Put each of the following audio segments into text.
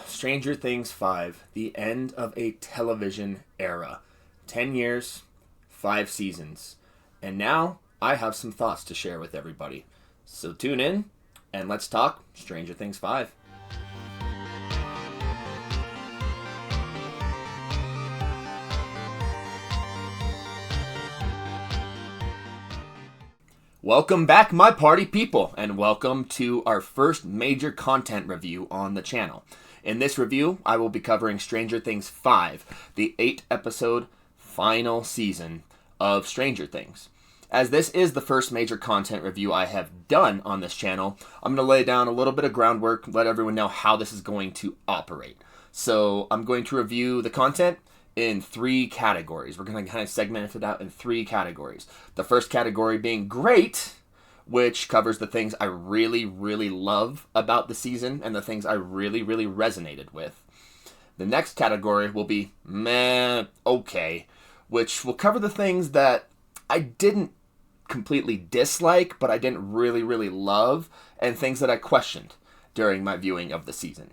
Stranger Things 5, the end of a television era. 10 years, 5 seasons. And now I have some thoughts to share with everybody. So tune in and let's talk Stranger Things 5. Welcome back, my party people, and welcome to our first major content review on the channel. In this review, I will be covering Stranger Things 5, the 8-episode final season of Stranger Things. As this is the first major content review I have done on this channel, I'm going to lay down a little bit of groundwork, let everyone know how this is going to operate. So I'm going to review the content in 3 categories. We're going to kind of segment it out in 3 categories. The first category being great, which covers the things I really, really love about the season and the things I really, really resonated with. The next category will be meh, okay, which will cover the things that I didn't completely dislike, but I didn't really, really love, and things that I questioned during my viewing of the season.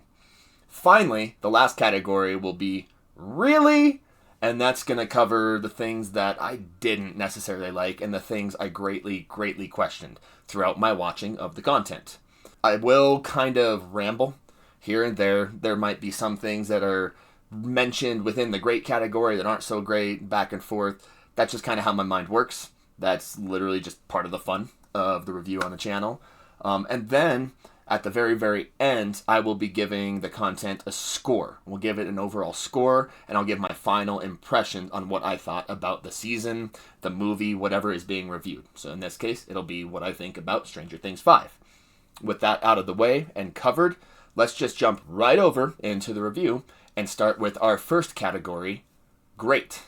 Finally, the last category will be really? And that's going to cover the things that I didn't necessarily like and the things I greatly, greatly questioned throughout my watching of the content. I will kind of ramble here and there. There might be some things that are mentioned within the great category that aren't so great, back and forth. That's just kind of how my mind works. That's literally just part of the fun of the review on the channel. And then at the very, very end, I will be giving the content a score. We'll give it an overall score, and I'll give my final impression on what I thought about the season, the movie, whatever is being reviewed. So in this case, it'll be what I think about Stranger Things 5. With that out of the way and covered, let's just jump right over into the review and start with our first category, great.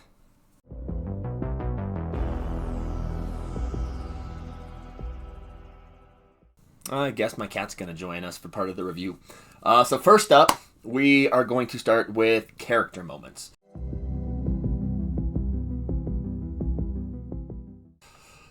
I guess my cat's going to join us for part of the review. So first up, we are going to start with character moments.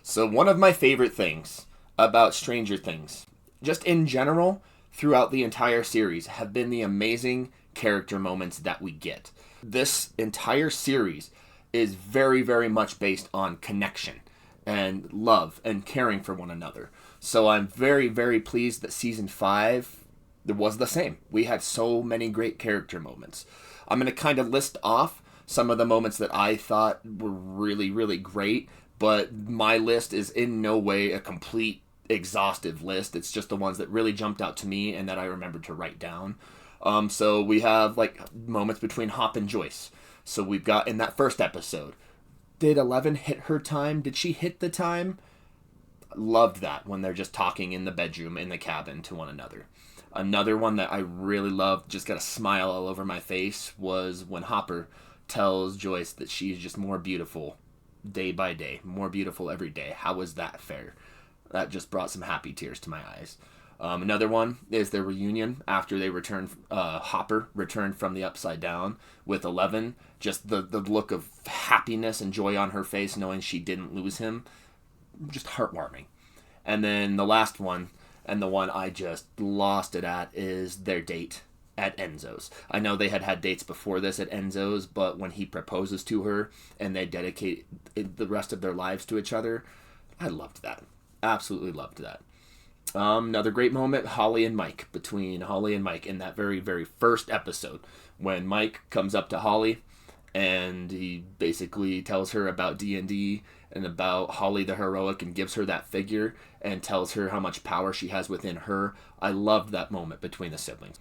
So one of my favorite things about Stranger Things, just in general, throughout the entire series, have been the amazing character moments that we get. This entire series is very, very much based on connection and love and caring for one another. So I'm very, very pleased that Season 5 was the same. We had so many great character moments. I'm going to kind of list off some of the moments that I thought were really, really great, but my list is in no way a complete, exhaustive list. It's just the ones that really jumped out to me and that I remembered to write down. So we have like moments between Hop and Joyce. So we've got in that first episode, did 11 hit her time? Did she hit the time? Loved that when they're just talking in the bedroom, in the cabin to one another. Another one that I really loved, just got a smile all over my face, was when Hopper tells Joyce that she's just more beautiful day by day, more beautiful every day. How was that fair? That just brought some happy tears to my eyes. Another one is their reunion after they returned. Hopper returned from the Upside Down with 11. Just the look of happiness and joy on her face, knowing she didn't lose him. Just heartwarming. And then the last one, and the one I just lost it at, is their date at Enzo's. I know they had dates before this at Enzo's, but when he proposes to her and they dedicate the rest of their lives to each other, I loved that. Absolutely loved that. Another great moment, between Holly and Mike in that very, very first episode, when Mike comes up to Holly and he basically tells her about D&D and about Holly the Heroic and gives her that figure and tells her how much power she has within her. I loved that moment between the siblings.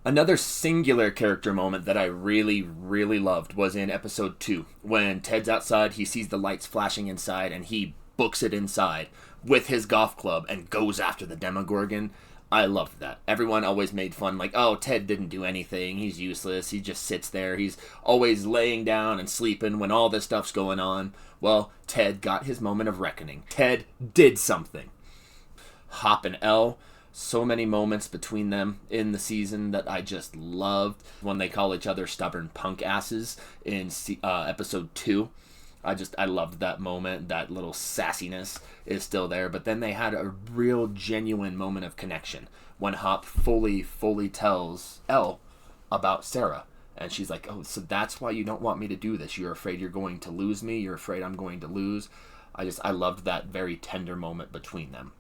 Another singular character moment that I really, really loved was in episode 2, when Ted's outside, he sees the lights flashing inside, and he books it inside with his golf club and goes after the Demogorgon. I loved that. Everyone always made fun, like, oh, Ted didn't do anything, he's useless, he just sits there, he's always laying down and sleeping when all this stuff's going on. Well, Ted got his moment of reckoning. Ted did something. Hop and Elle, so many moments between them in the season that I just loved. When they call each other stubborn punk asses in episode 2. I loved that moment. That little sassiness is still there. But then they had a real genuine moment of connection when Hop fully tells Elle about Sarah. And she's like, oh, so that's why you don't want me to do this. You're afraid you're going to lose me. You're afraid I'm going to lose. I loved that very tender moment between them.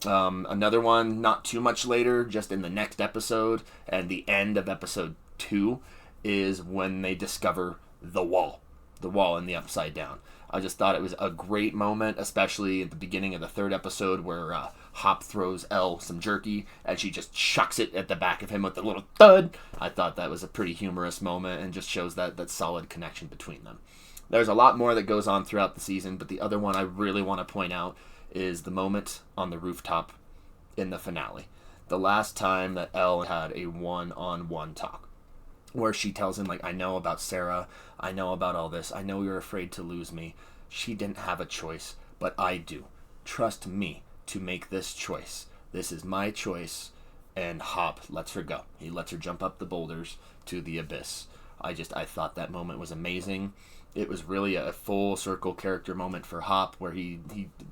Another one, not too much later, just in the next episode and the end of episode 2, is when they discover the wall in the Upside Down. I just thought it was a great moment, especially at the beginning of the 3rd episode where Hop throws Elle some jerky and she just chucks it at the back of him with a little thud. I thought that was a pretty humorous moment and just shows that solid connection between them. There's a lot more that goes on throughout the season, but the other one I really want to point out is the moment on the rooftop in the finale. The last time that Elle had a one-on-one talk, where she tells him, like, I know about Sarah, I know about all this, I know you're afraid to lose me. She didn't have a choice, but I do. Trust me to make this choice. This is my choice, and Hop lets her go. He lets her jump up the boulders to the abyss. I thought that moment was amazing. It was really a full circle character moment for Hop, where he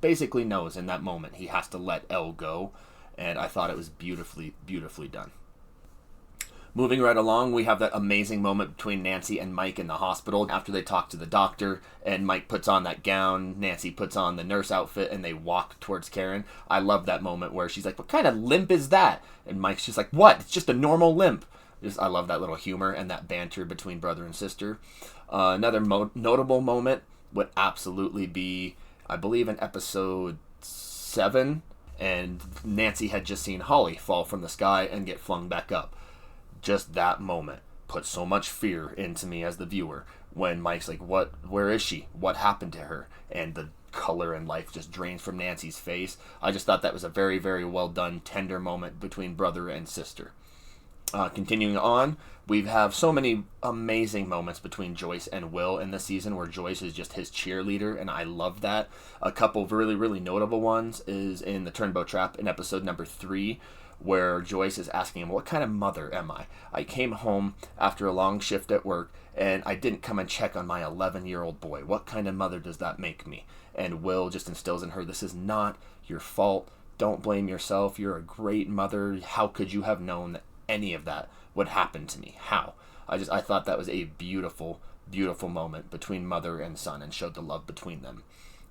basically knows in that moment he has to let Elle go, and I thought it was beautifully done. Moving right along, we have that amazing moment between Nancy and Mike in the hospital after they talk to the doctor, and Mike puts on that gown, Nancy puts on the nurse outfit, and they walk towards Karen. I love that moment where she's like, what kind of limp is that? And Mike's just like, what? It's just a normal limp. I love that little humor and that banter between brother and sister. Another notable moment would absolutely be, I believe, in episode 7, and Nancy had just seen Holly fall from the sky and get flung back up. Just that moment put so much fear into me as the viewer when Mike's like, where is she? What happened to her? And the color and life just drains from Nancy's face. I just thought that was a very, very well done, tender moment between brother and sister. Continuing on, we have so many amazing moments between Joyce and Will in this season where Joyce is just his cheerleader, and I love that. A couple of really, really notable ones is in the Turnbow Trap in episode number 3, where Joyce is asking him, what kind of mother am I? I came home after a long shift at work, and I didn't come and check on my 11-year-old boy. What kind of mother does that make me? And Will just instills in her, this is not your fault. Don't blame yourself. You're a great mother. How could you have known that any of that would happen to me? How? I thought that was a beautiful, beautiful moment between mother and son and showed the love between them.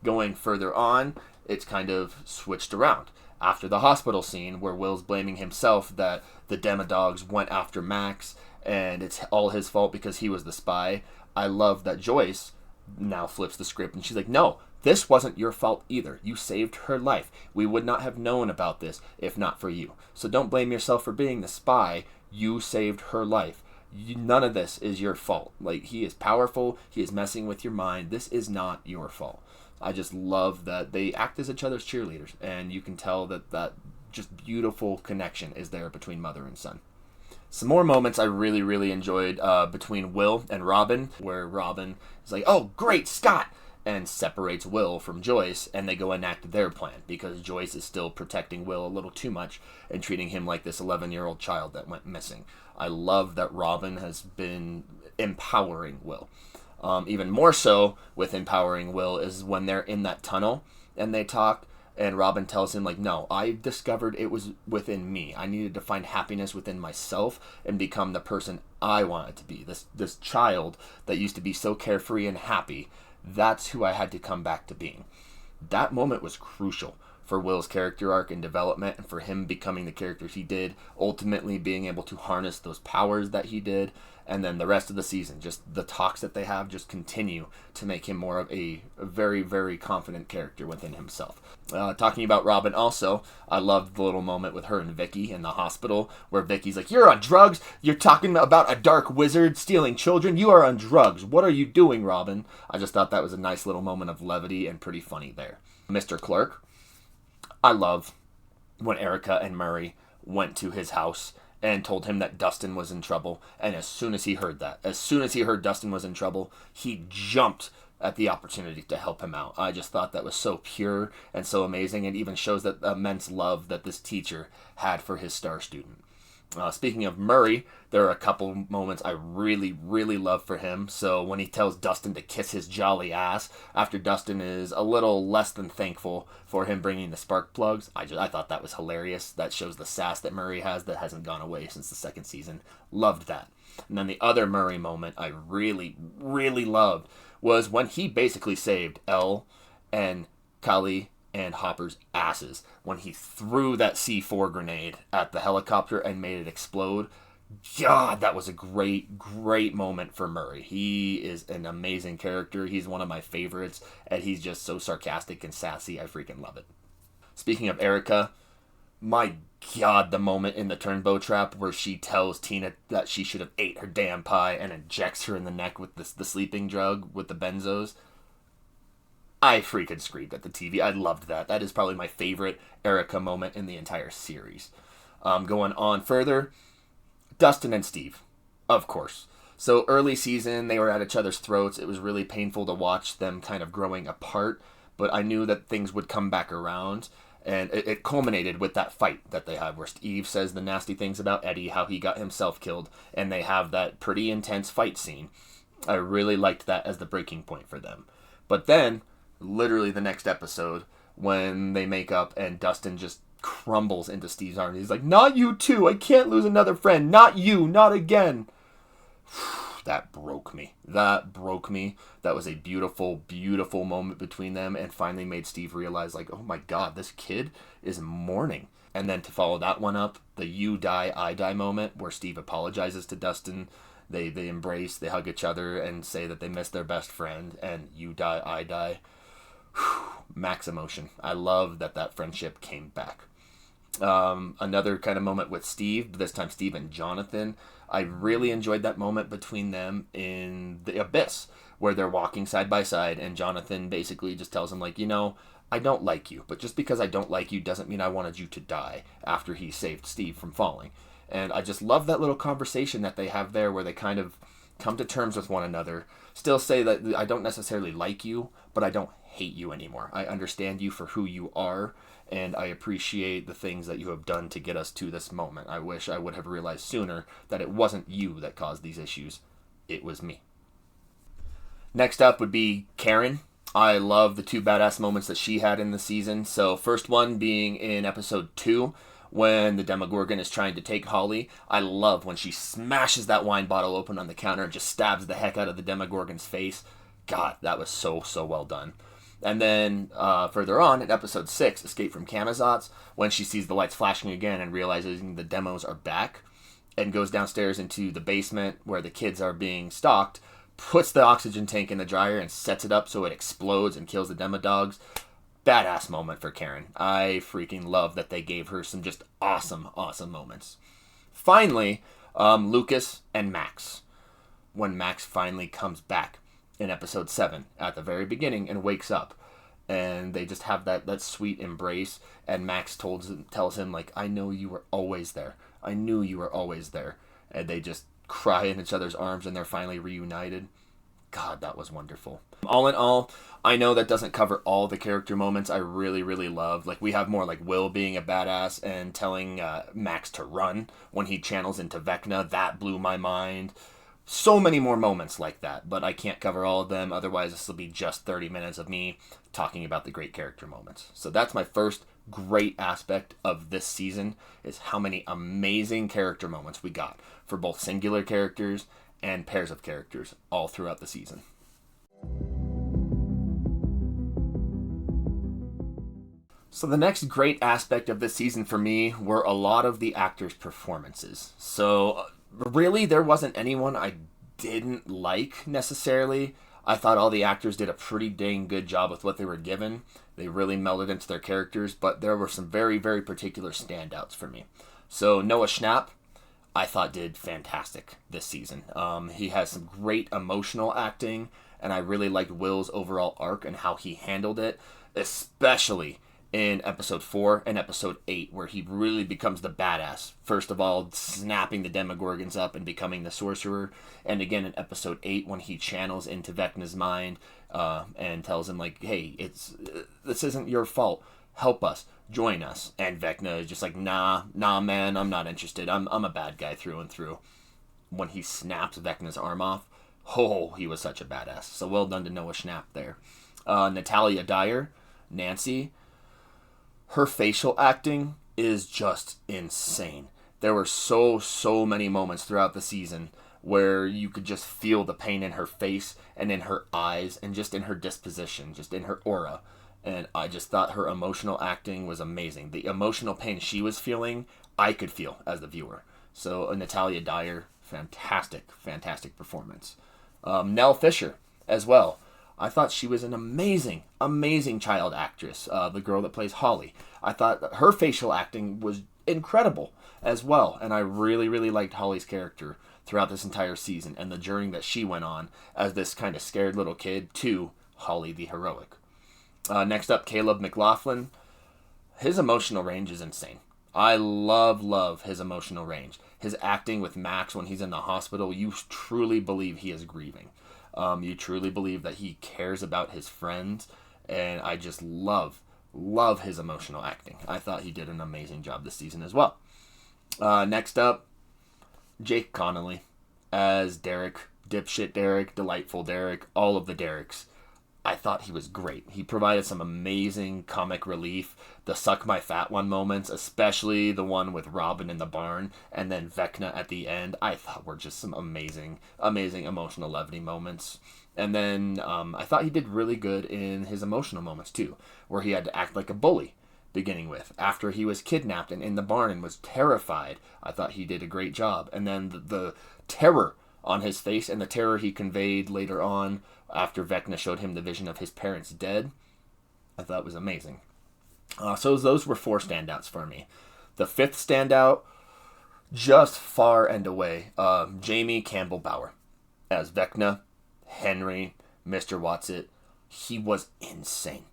Going further on, it's kind of switched around. After the hospital scene where Will's blaming himself that the Demodogs went after Max and it's all his fault because he was the spy, I love that Joyce now flips the script and she's like, no, this wasn't your fault either. You saved her life. We would not have known about this if not for you. So don't blame yourself for being the spy. You saved her life. None of this is your fault. Like, he is powerful. He is messing with your mind. This is not your fault. I just love that they act as each other's cheerleaders, and you can tell that just beautiful connection is there between mother and son. Some more moments I really, really enjoyed between Will and Robin, where Robin is like, oh, great, Scott, and separates Will from Joyce, and they go enact their plan, because Joyce is still protecting Will a little too much and treating him like this 11-year-old child that went missing. I love that Robin has been empowering Will. Even more so with empowering Will is when they're in that tunnel and they talk, and Robin tells him, like, no, I discovered it was within me. I needed to find happiness within myself and become the person I wanted to be. This child that used to be so carefree and happy, that's who I had to come back to being. That moment was crucial for Will's character arc and development, and for him becoming the character he did, ultimately being able to harness those powers that he did. And then the rest of the season, just the talks that they have just continue to make him more of a very, very confident character within himself. Talking about Robin also, I loved the little moment with her and Vicky in the hospital where Vicky's like, you're on drugs? You're talking about a dark wizard stealing children? You are on drugs. What are you doing, Robin? I just thought that was a nice little moment of levity and pretty funny there. Mr. Clark, I love when Erica and Murray went to his house and told him that Dustin was in trouble. And as soon as he heard Dustin was in trouble, he jumped at the opportunity to help him out. I just thought that was so pure and so amazing, and even shows that immense love that this teacher had for his star student. Speaking of Murray, there are a couple moments I really, really love for him. So when he tells Dustin to kiss his jolly ass after Dustin is a little less than thankful for him bringing the spark plugs, I thought that was hilarious. That shows the sass that Murray has that hasn't gone away since the second season. Loved that. And then the other Murray moment I really, really loved was when he basically saved Elle and Kali and Hopper's asses when he threw that C4 grenade at the helicopter and made it explode. God, that was a great, great moment for Murray. He is an amazing character. He's one of my favorites, and he's just so sarcastic and sassy. I freaking love it. Speaking of Erica, my God, the moment in the turnbow trap where she tells Tina that she should have ate her damn pie and injects her in the neck with the sleeping drug with the benzos. I freaking screamed at the TV. I loved that. That is probably my favorite Erica moment in the entire series. Going on further, Dustin and Steve, of course. So early season, they were at each other's throats. It was really painful to watch them kind of growing apart, but I knew that things would come back around. And it culminated with that fight that they had where Steve says the nasty things about Eddie, how he got himself killed, and they have that pretty intense fight scene. I really liked that as the breaking point for them. But then, literally the next episode, when they make up and Dustin just crumbles into Steve's arms. He's like, not you too. I can't lose another friend. Not you. Not again. That broke me. That broke me. That was a beautiful, beautiful moment between them and finally made Steve realize, like, oh my God, this kid is mourning. And then to follow that one up, the you die, I die moment where Steve apologizes to Dustin. They embrace, they hug each other and say that they miss their best friend and you die, I die. Max emotion. I love that friendship came back. Another kind of moment with Steve, this time Steve and Jonathan. I really enjoyed that moment between them in the abyss where they're walking side by side and Jonathan basically just tells him, like, I don't like you, but just because I don't like you doesn't mean I wanted you to die, after he saved Steve from falling. And I just love that little conversation that they have there where they kind of come to terms with one another, still say that I don't necessarily like you, but I don't hate you anymore. I understand you for who you are, and I appreciate the things that you have done to get us to this moment. I wish I would have realized sooner that it wasn't you that caused these issues. It was me. Next up would be Karen. I love the two badass moments that she had in the season. So first one being in episode 2, when the Demogorgon is trying to take Holly. I love when she smashes that wine bottle open on the counter and just stabs the heck out of the Demogorgon's face. God, that was so well done. And then further on in episode 6, Escape from Camazotz, when she sees the lights flashing again and realizing the demos are back, and goes downstairs into the basement where the kids are being stalked, puts the oxygen tank in the dryer and sets it up so it explodes and kills the Demodogs. Badass moment for Karen. I freaking love that they gave her some just awesome moments. Finally, Lucas and Max. When Max finally comes back in episode 7 at the very beginning and wakes up, and they just have that sweet embrace, and Max tells him, like, I know you were always there. I knew you were always there. And they just cry in each other's arms and they're finally reunited. God, that was wonderful. All in all, I know that doesn't cover all the character moments I really, really love. Like, we have more like Will being a badass and telling Max to run when he channels into Vecna. That blew my mind. So many more moments like that, but I can't cover all of them. Otherwise, this will be just 30 minutes of me talking about the great character moments. So that's my first great aspect of this season, is how many amazing character moments we got for both singular characters and pairs of characters all throughout the season. So the next great aspect of this season for me were a lot of the actors' performances. So really, there wasn't anyone I didn't like necessarily. I thought all the actors did a pretty dang good job with what they were given. They really melded into their characters, but there were some very, very particular standouts for me. So Noah Schnapp, I thought did fantastic this season. He has some great emotional acting, and I really liked Will's overall arc and how he handled it, especially in episode 4 and episode 8, where he really becomes the badass. First of all, snapping the Demogorgons up and becoming the sorcerer. And again in episode 8, when he channels into Vecna's mind and tells him, like, hey, this isn't your fault. help us, join us. And Vecna is just like, nah, man, I'm not interested. I'm a bad guy through and through. When he snaps Vecna's arm off, oh, he was such a badass. So well done to Noah Schnapp there. Natalia Dyer, Nancy, her facial acting is just insane. There were so many moments throughout the season where you could just feel the pain in her face and in her eyes and just in her disposition, just in her aura. And I just thought her emotional acting was amazing. The emotional pain she was feeling, I could feel as the viewer. So Natalia Dyer, fantastic performance. Nell Fisher as well. I thought she was an amazing child actress, the girl that plays Holly. I thought that her facial acting was incredible as well, and I really liked Holly's character throughout this entire season and the journey that she went on as this kind of scared little kid to Holly the heroic. Next up, Caleb McLaughlin. His emotional range is insane. I love his emotional range. His acting with Max when he's in the hospital, you truly believe he is grieving. You truly believe that he cares about his friends, and I just love his emotional acting. I thought he did an amazing job this season as well. Next up, Jake Connolly as Derek, dipshit Derek, delightful Derek, all of the Dereks. I thought he was great. He provided some amazing comic relief. The suck my fat one moments, especially the one with Robin in the barn, and then Vecna at the end, I thought were just some amazing emotional levity moments. And then I thought he did really good in his emotional moments too, where he had to act like a bully, beginning with. After he was kidnapped and in the barn and was terrified, I thought he did a great job. And then the terror on his face and the terror he conveyed later on after Vecna showed him the vision of his parents dead, I thought was amazing. So those were 4 standouts for me. The 5th standout, just far and away, Jamie Campbell Bower as Vecna, Henry, Mr. Watson. He was insane.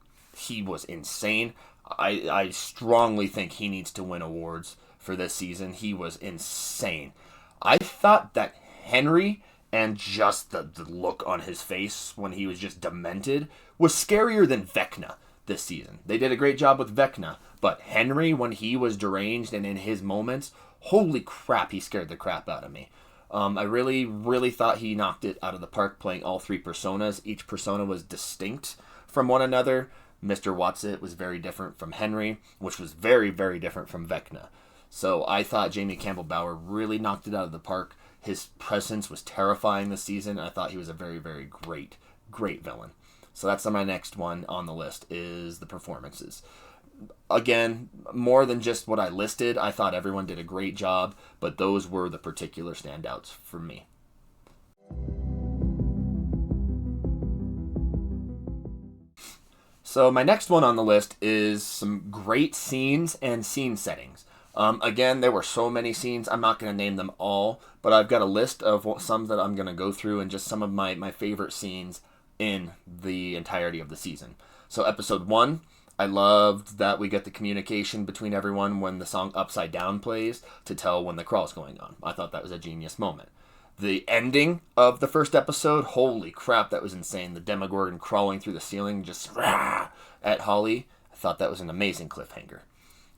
I strongly think he needs to win awards for this season. He was insane. I thought that Henry and just the look on his face when he was just demented was scarier than Vecna this season. They did a great job with Vecna, but Henry, when he was deranged and in his moments, holy crap, he scared the crap out of me. I really thought he knocked it out of the park playing all 3 personas. Each persona was distinct from one another. Mr. Watson was very different from Henry, which was very different from Vecna. So I thought Jamie Campbell Bower really knocked it out of the park. His presence was terrifying this season. I thought he was a very great villain. So that's my next one on the list, is the performances. Again, more than just what I listed, I thought everyone did a great job, but those were the particular standouts for me. So my next one on the list is some great scenes and scene settings. Again, there were so many scenes, I'm not going to name them all, but I've got a list of some that I'm going to go through and just some of my favorite scenes in the entirety of the season. So episode 1, I loved that we get the communication between everyone when the song Upside Down plays to tell when the crawl's going on. I thought that was a genius moment. The ending of the first episode, holy crap, that was insane. The Demogorgon crawling through the ceiling just at Holly. I thought that was an amazing cliffhanger.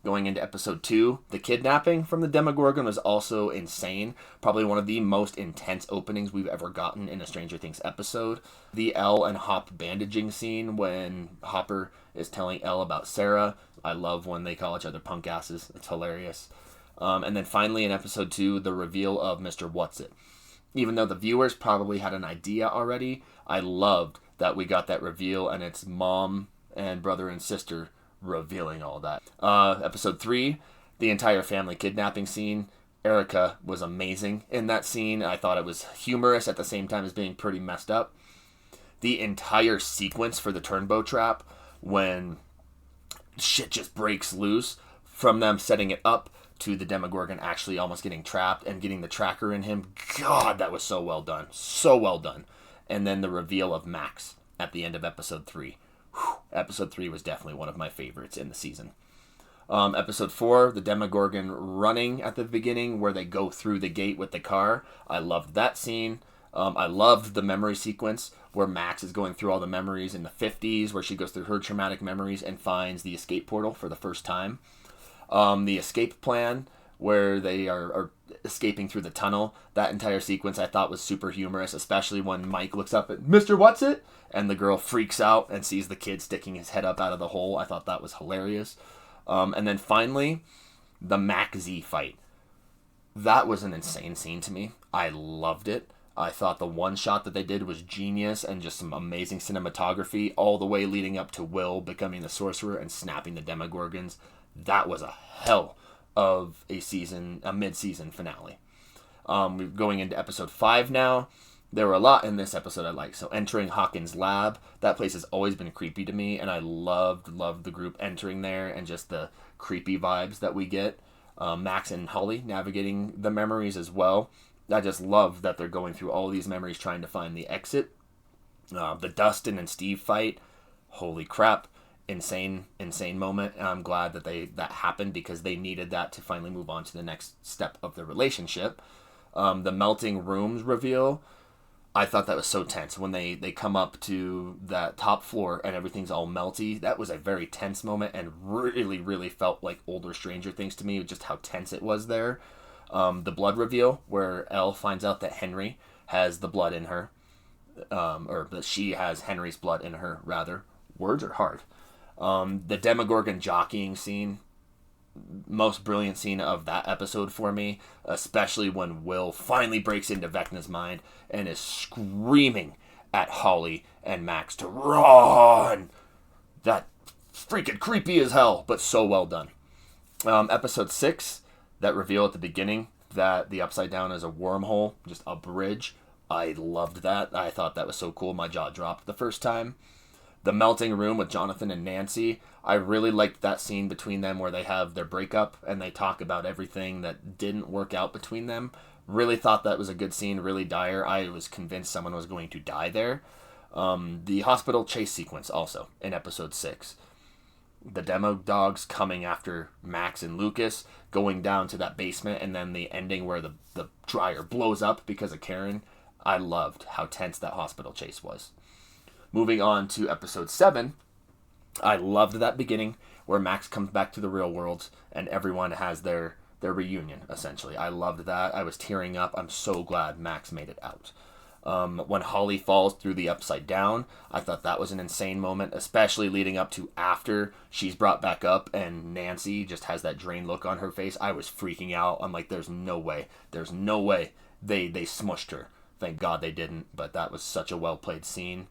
Going into episode 2, the kidnapping from the Demogorgon was also insane. Probably one of the most intense openings we've ever gotten in a Stranger Things episode. The Elle and Hop bandaging scene when Hopper is telling Elle about Sarah. I love when they call each other punk asses. It's hilarious. And then finally in episode 2, the reveal of Mr. What's-It. Even though the viewers probably had an idea already, I loved that we got that reveal and it's mom and brother and sister revealing all that. Episode 3, the entire family kidnapping scene. Erica was amazing in that scene. I thought it was humorous at the same time as being pretty messed up. The entire sequence for the Turnbow trap, when shit just breaks loose, from them setting it up to the Demogorgon actually almost getting trapped and getting the tracker in him. God, that was so well done. So well done. And then the reveal of Max at the end of episode 3. Episode 3 was definitely one of my favorites in the season. Episode 4, the Demogorgon running at the beginning where they go through the gate with the car. I loved that scene. I loved the memory sequence where Max is going through all the memories in the 50s, where she goes through her traumatic memories and finds the escape portal for the first time. The escape plan where they are escaping through the tunnel. That entire sequence I thought was super humorous, especially when Mike looks up at Mr. What's-It, and the girl freaks out and sees the kid sticking his head up out of the hole. I thought that was hilarious. And then finally, the Mac Z fight. That was an insane scene to me. I loved it. I thought the one shot that they did was genius and just some amazing cinematography all the way leading up to Will becoming the sorcerer and snapping the Demogorgons. That was a hell of a mid-season finale. We're going into episode 5 now. There were a lot in this episode I liked. So entering Hawkins' lab, that place has always been creepy to me, and I loved the group entering there and just the creepy vibes that we get. Max and Holly navigating the memories as well. I just love that they're going through all these memories trying to find the exit. The Dustin and Steve fight, holy crap, insane moment. And I'm glad that that happened because they needed that to finally move on to the next step of the relationship. The melting rooms reveal, I thought that was so tense when they come up to that top floor and everything's all melty. That was a very tense moment and really felt like older Stranger Things to me, just how tense it was there. The blood reveal where Elle finds out that Henry has the blood in her, or that she has Henry's blood in her, rather. Words are hard. The Demogorgon jockeying scene, most brilliant scene of that episode for me, especially when Will finally breaks into Vecna's mind and is screaming at Holly and Max to run. That freaking creepy as hell, but so well done. Episode 6, that reveal at the beginning that the Upside Down is a wormhole, just a bridge. I loved that. I thought that was so cool. My jaw dropped the first time. The melting room with Jonathan and Nancy. I really liked that scene between them where they have their breakup and they talk about everything that didn't work out between them. Really thought that was a good scene, really dire. I was convinced someone was going to die there. The hospital chase sequence also in episode 6. The demo dogs coming after Max and Lucas, going down to that basement, and then the ending where the dryer blows up because of Karen. I loved how tense that hospital chase was. Moving on to episode 7, I loved that beginning where Max comes back to the real world and everyone has their reunion, essentially. I loved that. I was tearing up. I'm so glad Max made it out. When Holly falls through the Upside Down, I thought that was an insane moment, especially leading up to after she's brought back up and Nancy just has that drained look on her face. I was freaking out. I'm like, there's no way they smushed her. Thank God they didn't, but that was such a well-played scene.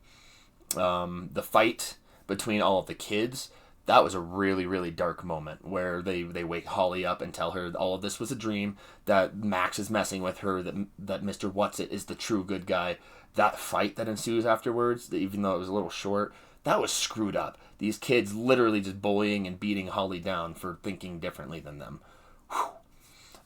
The fight between all of the kids, that was a really dark moment where they wake Holly up and tell her all of this was a dream, that Max is messing with her, that Mr. What's-It is the true good guy. That fight that ensues afterwards, even though it was a little short, that was screwed up. These kids literally just bullying and beating Holly down for thinking differently than them.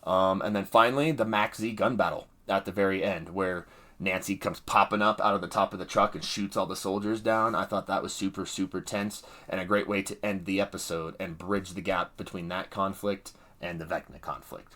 And then finally, the Max Z gun battle at the very end, where Nancy comes popping up out of the top of the truck and shoots all the soldiers down. I thought that was super tense and a great way to end the episode and bridge the gap between that conflict and the Vecna conflict.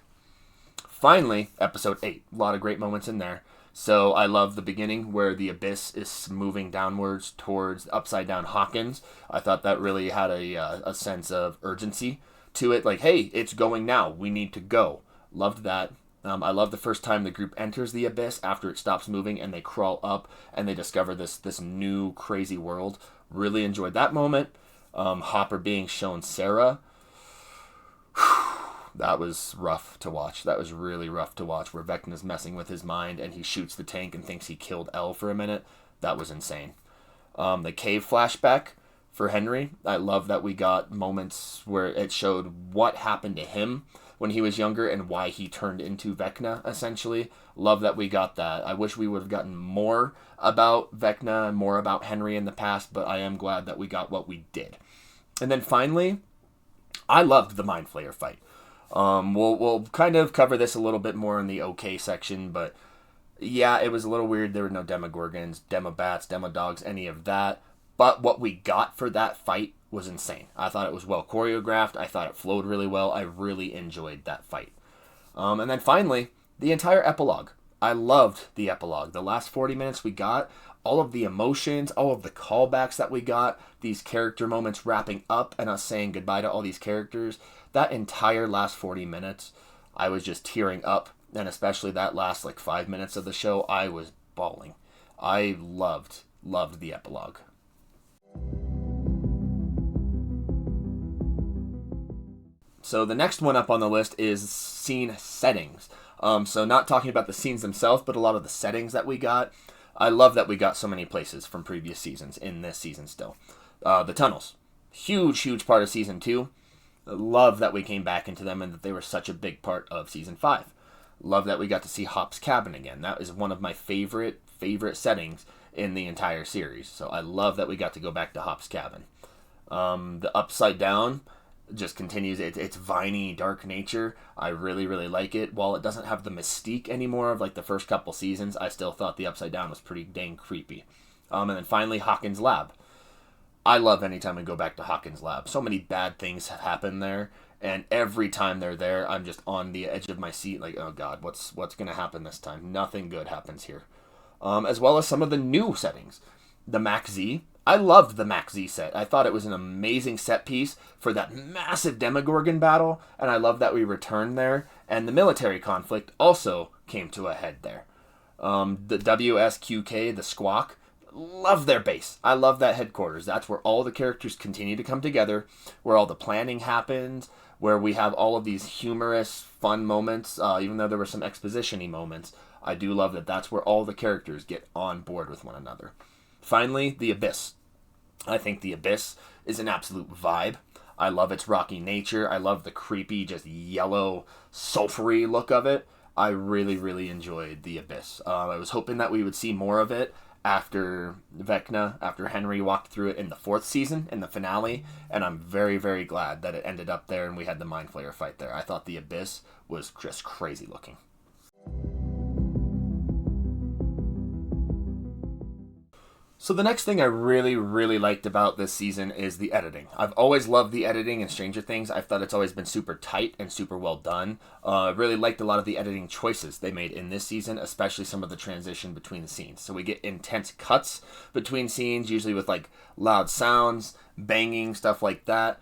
Finally, episode 8. A lot of great moments in there. So I love the beginning where the abyss is moving downwards towards Upside Down Hawkins. I thought that really had a sense of urgency to it. Like, hey, it's going now. We need to go. Loved that. I love the first time the group enters the abyss after it stops moving and they crawl up and they discover this new crazy world. Really enjoyed that moment. Hopper being shown Sarah. That was rough to watch. That was really rough to watch, where Vecna's messing with his mind and he shoots the tank and thinks he killed Elle for a minute. That was insane. The cave flashback for Henry. I love that we got moments where it showed what happened to him when he was younger and why he turned into Vecna, essentially. Love that we got that. I wish we would have gotten more about Vecna and more about Henry in the past, but I am glad that we got what we did. And then finally, I loved the Mind Flayer fight. We'll kind of cover this a little bit more in the OK section, but yeah, it was a little weird. There were no Demogorgons, Demobats, Demodogs, any of that. But what we got for that fight was insane. I thought it was well choreographed. I thought it flowed really well. I really enjoyed that fight. And then finally, the entire epilogue I loved the epilogue. The last 40 minutes we got, all of the emotions, all of the callbacks that we got, these character moments wrapping up and us saying goodbye to all these characters. That entire last 40 minutes, I was just tearing up. And especially that last like 5 minutes of the show, I was bawling. I loved the epilogue. So the next one up on the list is scene settings. So not talking about the scenes themselves, but a lot of the settings that we got. I love that we got so many places from previous seasons in this season still. The tunnels. Huge part of season 2. Love that we came back into them and that they were such a big part of season 5. Love that we got to see Hop's cabin again. That is one of my favorite settings in the entire series. So I love that we got to go back to Hop's cabin. The Upside Down just continues its viney, dark nature. I really like it. While it doesn't have the mystique anymore of like the first couple seasons, I still thought the Upside Down was pretty dang creepy. And then finally, Hawkins' lab. I love anytime we go back to Hawkins' lab. So many bad things have happened there, and every time they're there, I'm just on the edge of my seat, like, oh god, what's going to happen this time? Nothing good happens here. As well as some of the new settings. The Max Z. I loved the Max Z set. I thought it was an amazing set piece for that massive Demogorgon battle, and I love that we returned there. And the military conflict also came to a head there. The WSQK, the Squawk, love their base. I love that headquarters. That's where all the characters continue to come together, where all the planning happens, where we have all of these humorous, fun moments, even though there were some exposition-y moments. I do love that that's where all the characters get on board with one another. Finally, the Abyss. I think the Abyss is an absolute vibe. I love its rocky nature. I love the creepy, just yellow, sulfury look of it. I really enjoyed the Abyss. I was hoping that we would see more of it after Vecna, after Henry walked through it in the 4th season, in the finale, and I'm very glad that it ended up there and we had the Mind Flayer fight there. I thought the Abyss was just crazy looking. So the next thing I really liked about this season is the editing. I've always loved the editing in Stranger Things. I thought it's always been super tight and super well done. I really liked a lot of the editing choices they made in this season, especially some of the transition between the scenes. So we get intense cuts between scenes, usually with like loud sounds, banging, stuff like that.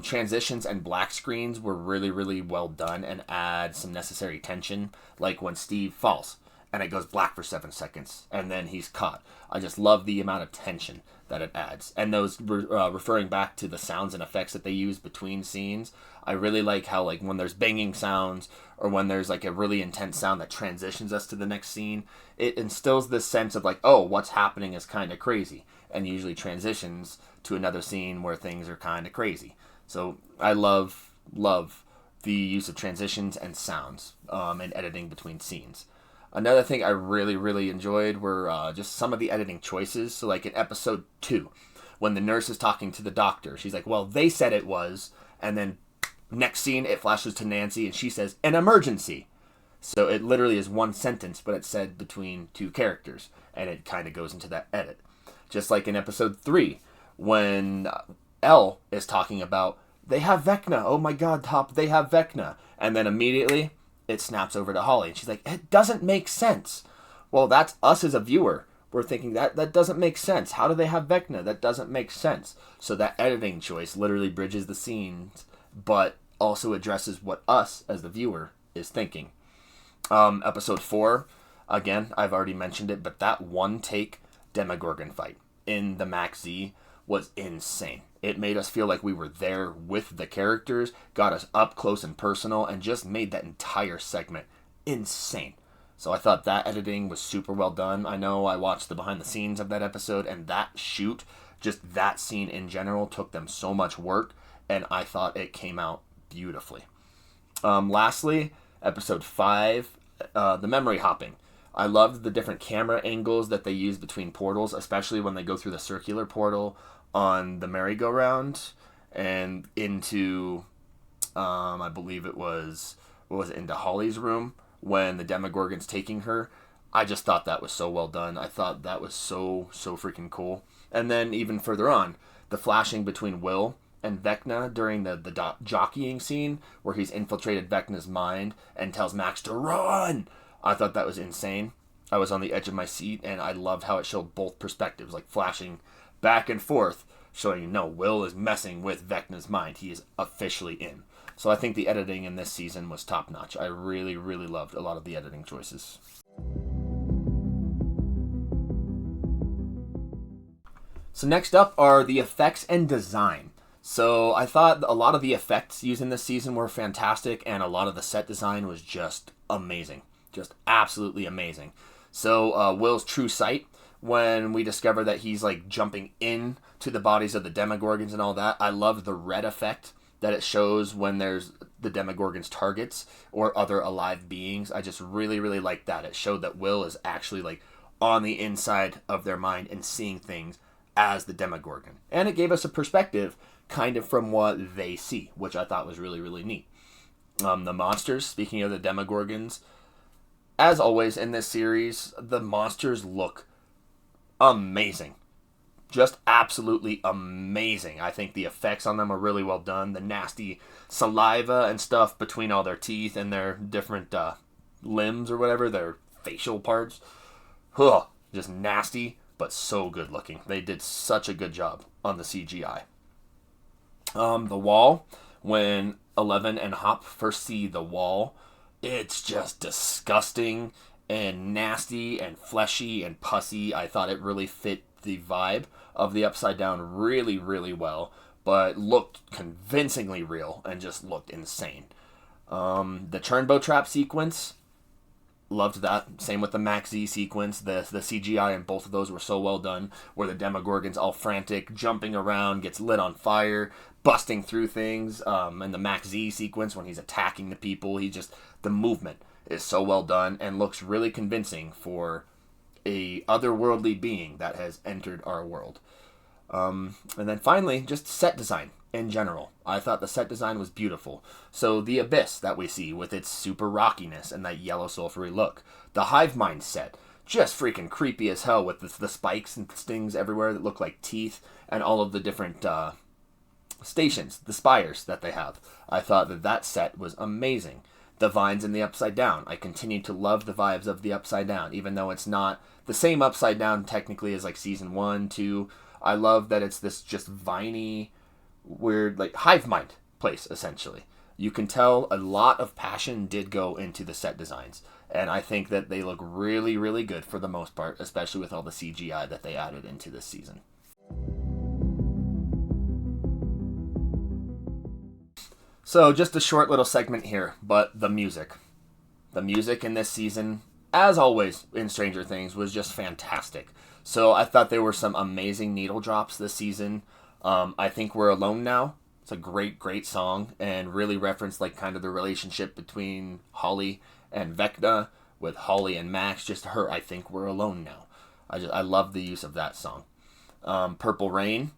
Transitions and black screens were really well done and add some necessary tension, like when Steve falls and it goes black for 7 seconds, and then he's caught. I just love the amount of tension that it adds. And those, referring back to the sounds and effects that they use between scenes, I really like how, like, when there's banging sounds, or when there's, like, a really intense sound that transitions us to the next scene, it instills this sense of, like, oh, what's happening is kind of crazy, and usually transitions to another scene where things are kind of crazy. So I love the use of transitions and sounds and editing between scenes. Another thing I really enjoyed were just some of the editing choices. So like in episode 2, when the nurse is talking to the doctor, she's like, well, they said it was, and then next scene it flashes to Nancy and she says, an emergency. So it literally is one sentence, but it's said between two characters, and it kind of goes into that edit. Just like in episode 3, when Elle is talking about, they have Vecna, oh my god, Top, they have Vecna, and then immediately it snaps over to Holly, and she's like, it doesn't make sense. Well, that's us as a viewer. We're thinking, that doesn't make sense. How do they have Vecna? That doesn't make sense. So that editing choice literally bridges the scenes, but also addresses what us, as the viewer, is thinking. Episode 4, again, I've already mentioned it, but that one-take Demogorgon fight in the Max Z was insane. It made us feel like we were there with the characters, got us up close and personal, and just made that entire segment insane. So I thought that editing was super well done. I know I watched the behind the scenes of that episode, and that shoot, just that scene in general, took them so much work, and I thought it came out beautifully. Lastly, episode 5, the memory hopping. I loved the different camera angles that they use between portals, especially when they go through the circular portal on the merry-go-round and into, I believe it was, into Holly's room when the Demogorgon's taking her. I just thought that was so well done. I thought that was so freaking cool. And then even further on, the flashing between Will and Vecna during the jockeying scene where he's infiltrated Vecna's mind and tells Max to run. I thought that was insane. I was on the edge of my seat, and I loved how it showed both perspectives, like flashing back and forth, showing, no, Will is messing with Vecna's mind. He is officially in. So I think the editing in this season was top notch. I really, really loved a lot of the editing choices. So next up are the effects and design. So I thought a lot of the effects used in this season were fantastic, and a lot of the set design was just amazing. Just absolutely amazing. So Will's true sight, when we discover that he's like jumping in to the bodies of the Demogorgons and all that, I loved the red effect that it shows when there's the Demogorgons' targets or other alive beings. I just really, really liked that. It showed that Will is actually like on the inside of their mind and seeing things as the Demogorgon. And it gave us a perspective kind of from what they see, which I thought was really, really neat. The monsters, speaking of the Demogorgons, as always in this series, the monsters look amazing. Just absolutely amazing. I think the effects on them are really well done. The nasty saliva and stuff between all their teeth and their different limbs or whatever, their facial parts. Ugh, just nasty, but so good looking. They did such a good job on the CGI. The wall, when Eleven and Hop first see the wall, it's just disgusting and nasty and fleshy and pussy. I thought it really fit the vibe of the Upside Down really, really well, but looked convincingly real and just looked insane. The Turnbow Trap sequence, loved that. Same with the Max Z sequence. The CGI in both of those were so well done, where the Demogorgon's all frantic, jumping around, gets lit on fire, busting through things. And the Max Z sequence, when he's attacking the people, the movement is so well done and looks really convincing for a otherworldly being that has entered our world. And then finally, just set design in general. I thought the set design was beautiful. So the Abyss that we see with its super rockiness and that yellow sulfury look. The Hive Mind set, just freaking creepy as hell with the spikes and stings everywhere that look like teeth, and all of the different stations, the spires that they have. I thought that set was amazing. The vines in the Upside Down. I continue to love the vibes of the Upside Down, even though it's not the same Upside Down technically as like season 1, 2. I love that it's this just viney, weird, like hive mind place, essentially. You can tell a lot of passion did go into the set designs, and I think that they look really, really good for the most part, especially with all the CGI that they added into this season. So just a short little segment here, but the music. The music in this season, as always in Stranger Things, was just fantastic. So I thought there were some amazing needle drops this season. I Think We're Alone Now. It's a great, great song and really referenced like kind of the relationship between Holly and Vecna, with Holly and Max, just her, I Think We're Alone Now. I love the use of that song. Purple Rain.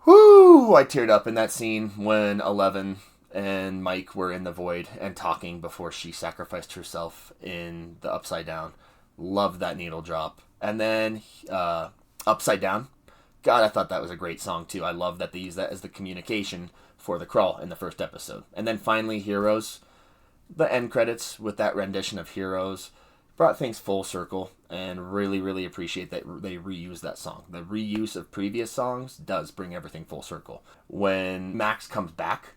Whoo! I teared up in that scene when Eleven and Mike were in the void and talking before she sacrificed herself in the Upside Down. Love that needle drop. And then Upside Down. God, I thought that was a great song too. I love that they use that as the communication for the crawl in the first episode. And then finally, Heroes. The end credits with that rendition of Heroes brought things full circle, and really, really appreciate that they reused that song. The reuse of previous songs does bring everything full circle. When Max comes back,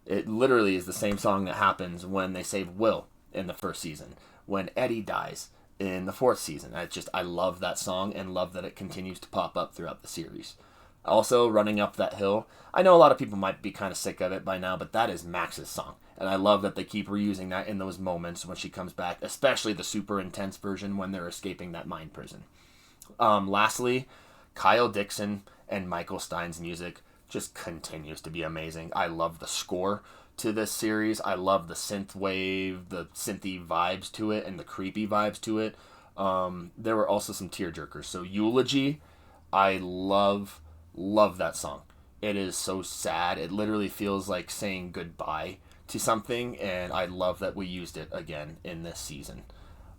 it literally is the same song that happens when they save Will in the first season, when Eddie dies in the fourth season. I love that song and love that it continues to pop up throughout the series. Also, Running Up That Hill. I know a lot of people might be kind of sick of it by now, but that is Max's song. And I love that they keep reusing that in those moments when she comes back, especially the super intense version when they're escaping that mind prison. Lastly, Kyle Dixon and Michael Stein's music just continues to be amazing. I love the score to this series. I love the synth wave, the synthy vibes to it, and the creepy vibes to it. There were also some tearjerkers. So Eulogy, I love that song. It is so sad. It literally feels like saying goodbye to something, and I love that we used it again in this season.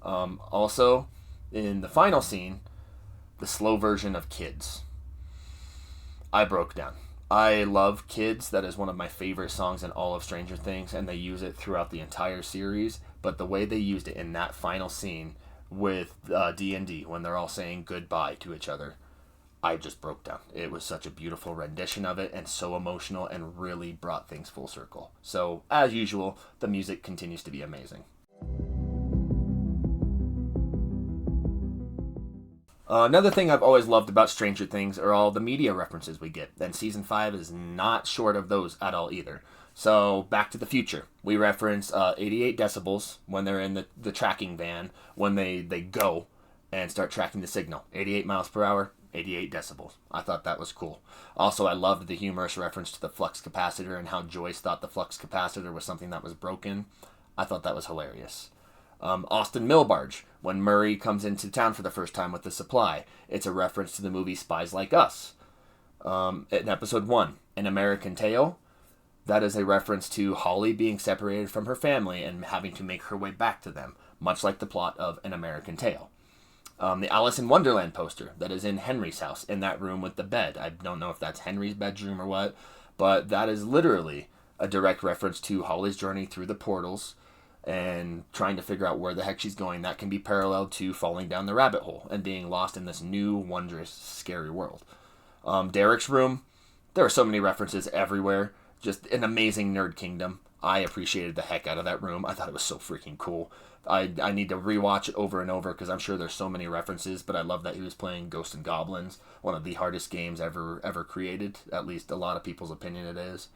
Also, in the final scene, the slow version of Kids. I broke down. I love Kids. That is one of my favorite songs in all of Stranger Things, and they use it throughout the entire series. but the way they used it in that final scene with D&D when they're all saying goodbye to each other, I just broke down. It was such a beautiful rendition of it and so emotional and really brought things full circle. So, as usual, the music continues to be amazing. Another thing I've always loved about Stranger Things are all the media references we get, and Season 5 is not short of those at all either. So, Back to the Future. We reference 88 decibels when they're in the tracking van, when they go and start tracking the signal. 88 miles per hour, 88 decibels. I thought that was cool. Also, I loved the humorous reference to the flux capacitor and how Joyce thought the flux capacitor was something that was broken. I thought that was hilarious. Austin Millbarge, when Murray comes into town for the first time with the supply. It's a reference to the movie Spies Like Us. In episode 1, An American Tale, that is a reference to Holly being separated from her family and having to make her way back to them, much like the plot of An American Tale. The Alice in Wonderland poster that is in Henry's house, in that room with the bed. I don't know if that's Henry's bedroom or what, but that is literally a direct reference to Holly's journey through the portals and trying to figure out where the heck she's going. That can be paralleled to falling down the rabbit hole and being lost in this new, wondrous, scary world. Derek's room, there are so many references everywhere. Just an amazing nerd kingdom. I appreciated the heck out of that room. I thought it was so freaking cool. I need to rewatch it over and over because I'm sure there's so many references, but I love that he was playing Ghosts and Goblins, one of the hardest games ever created. At least a lot of people's opinion it is.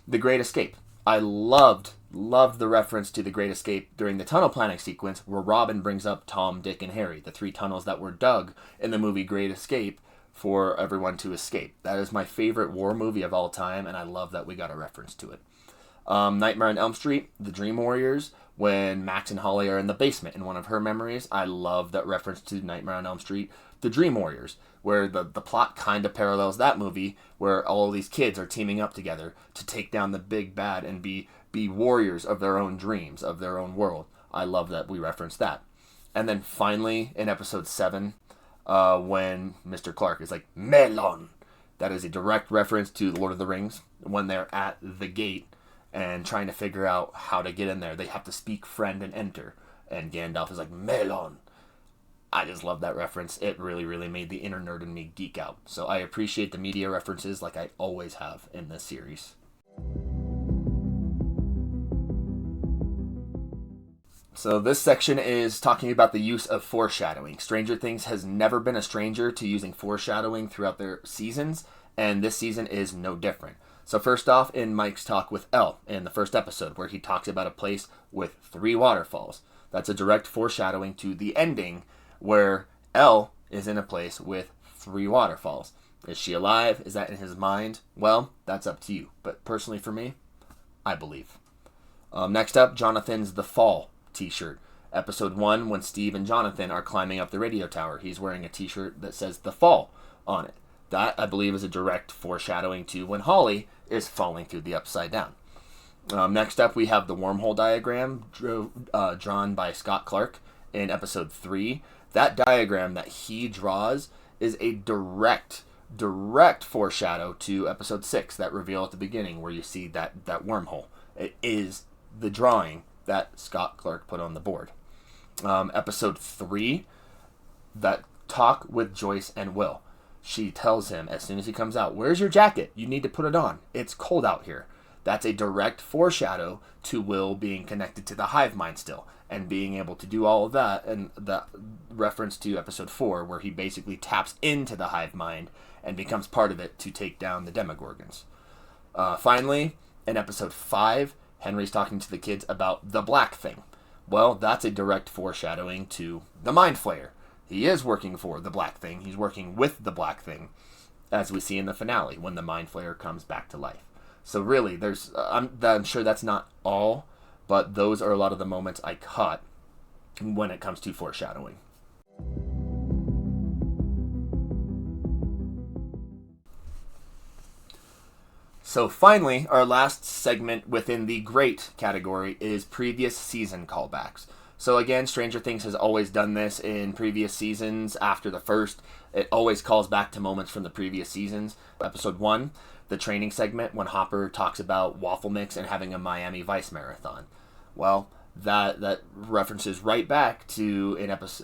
The Great Escape. I loved the reference to The Great Escape during the tunnel planning sequence where Robin brings up Tom, Dick, and Harry, the 3 tunnels that were dug in the movie Great Escape for everyone to escape. That is my favorite war movie of all time, and I love that we got a reference to it. Nightmare on Elm Street, The Dream Warriors, when Max and Holly are in the basement in one of her memories. I love that reference to Nightmare on Elm Street, The Dream Warriors, where the plot kind of parallels that movie, where all of these kids are teaming up together to take down the big bad and be warriors of their own dreams, of their own world. I love that we referenced that. And then finally, in episode 7, when Mr. Clark is like, Melon! That is a direct reference to The Lord of the Rings, when they're at the gate and trying to figure out how to get in there. They have to speak friend and enter. And Gandalf is like, Melon! I just love that reference. It really, really made the inner nerd in me geek out. So I appreciate the media references like I always have in this series. So this section is talking about the use of foreshadowing. Stranger Things has never been a stranger to using foreshadowing throughout their seasons, and this season is no different. So first off, in Mike's talk with Elle in the first episode, where he talks about a place with 3 waterfalls. That's a direct foreshadowing to the ending, where Elle is in a place with 3 waterfalls. Is she alive? Is that in his mind? Well, that's up to you. But personally for me, I believe. Next up, Jonathan's The Fall t-shirt. Episode 1, when Steve and Jonathan are climbing up the radio tower. He's wearing a t-shirt that says The Fall on it. That, I believe, is a direct foreshadowing to when Holly is falling through the upside down. Next up, we have the wormhole diagram drawn by Scott Clark in episode 3. That diagram that he draws is a direct foreshadow to episode 6, that reveal at the beginning where you see that wormhole. It is the drawing that Scott Clark put on the board. Episode 3, that talk with Joyce and Will. She tells him as soon as he comes out, where's your jacket? You need to put it on. It's cold out here. That's a direct foreshadow to Will being connected to the hive mind still and being able to do all of that, and the reference to episode 4 where he basically taps into the hive mind and becomes part of it to take down the Demogorgons. Finally, in episode 5, Henry's talking to the kids about the Black Thing. Well, that's a direct foreshadowing to the Mind Flayer. He is working for the Black Thing. He's working with the Black Thing, as we see in the finale when the Mind Flayer comes back to life. So really, I'm sure that's not all, but those are a lot of the moments I caught when it comes to foreshadowing. So finally, our last segment within the great category is previous season callbacks. So again, Stranger Things has always done this in previous seasons. After the first, it always calls back to moments from the previous seasons. Episode 1, the training segment when Hopper talks about waffle mix and having a Miami Vice marathon. Well, that references right back to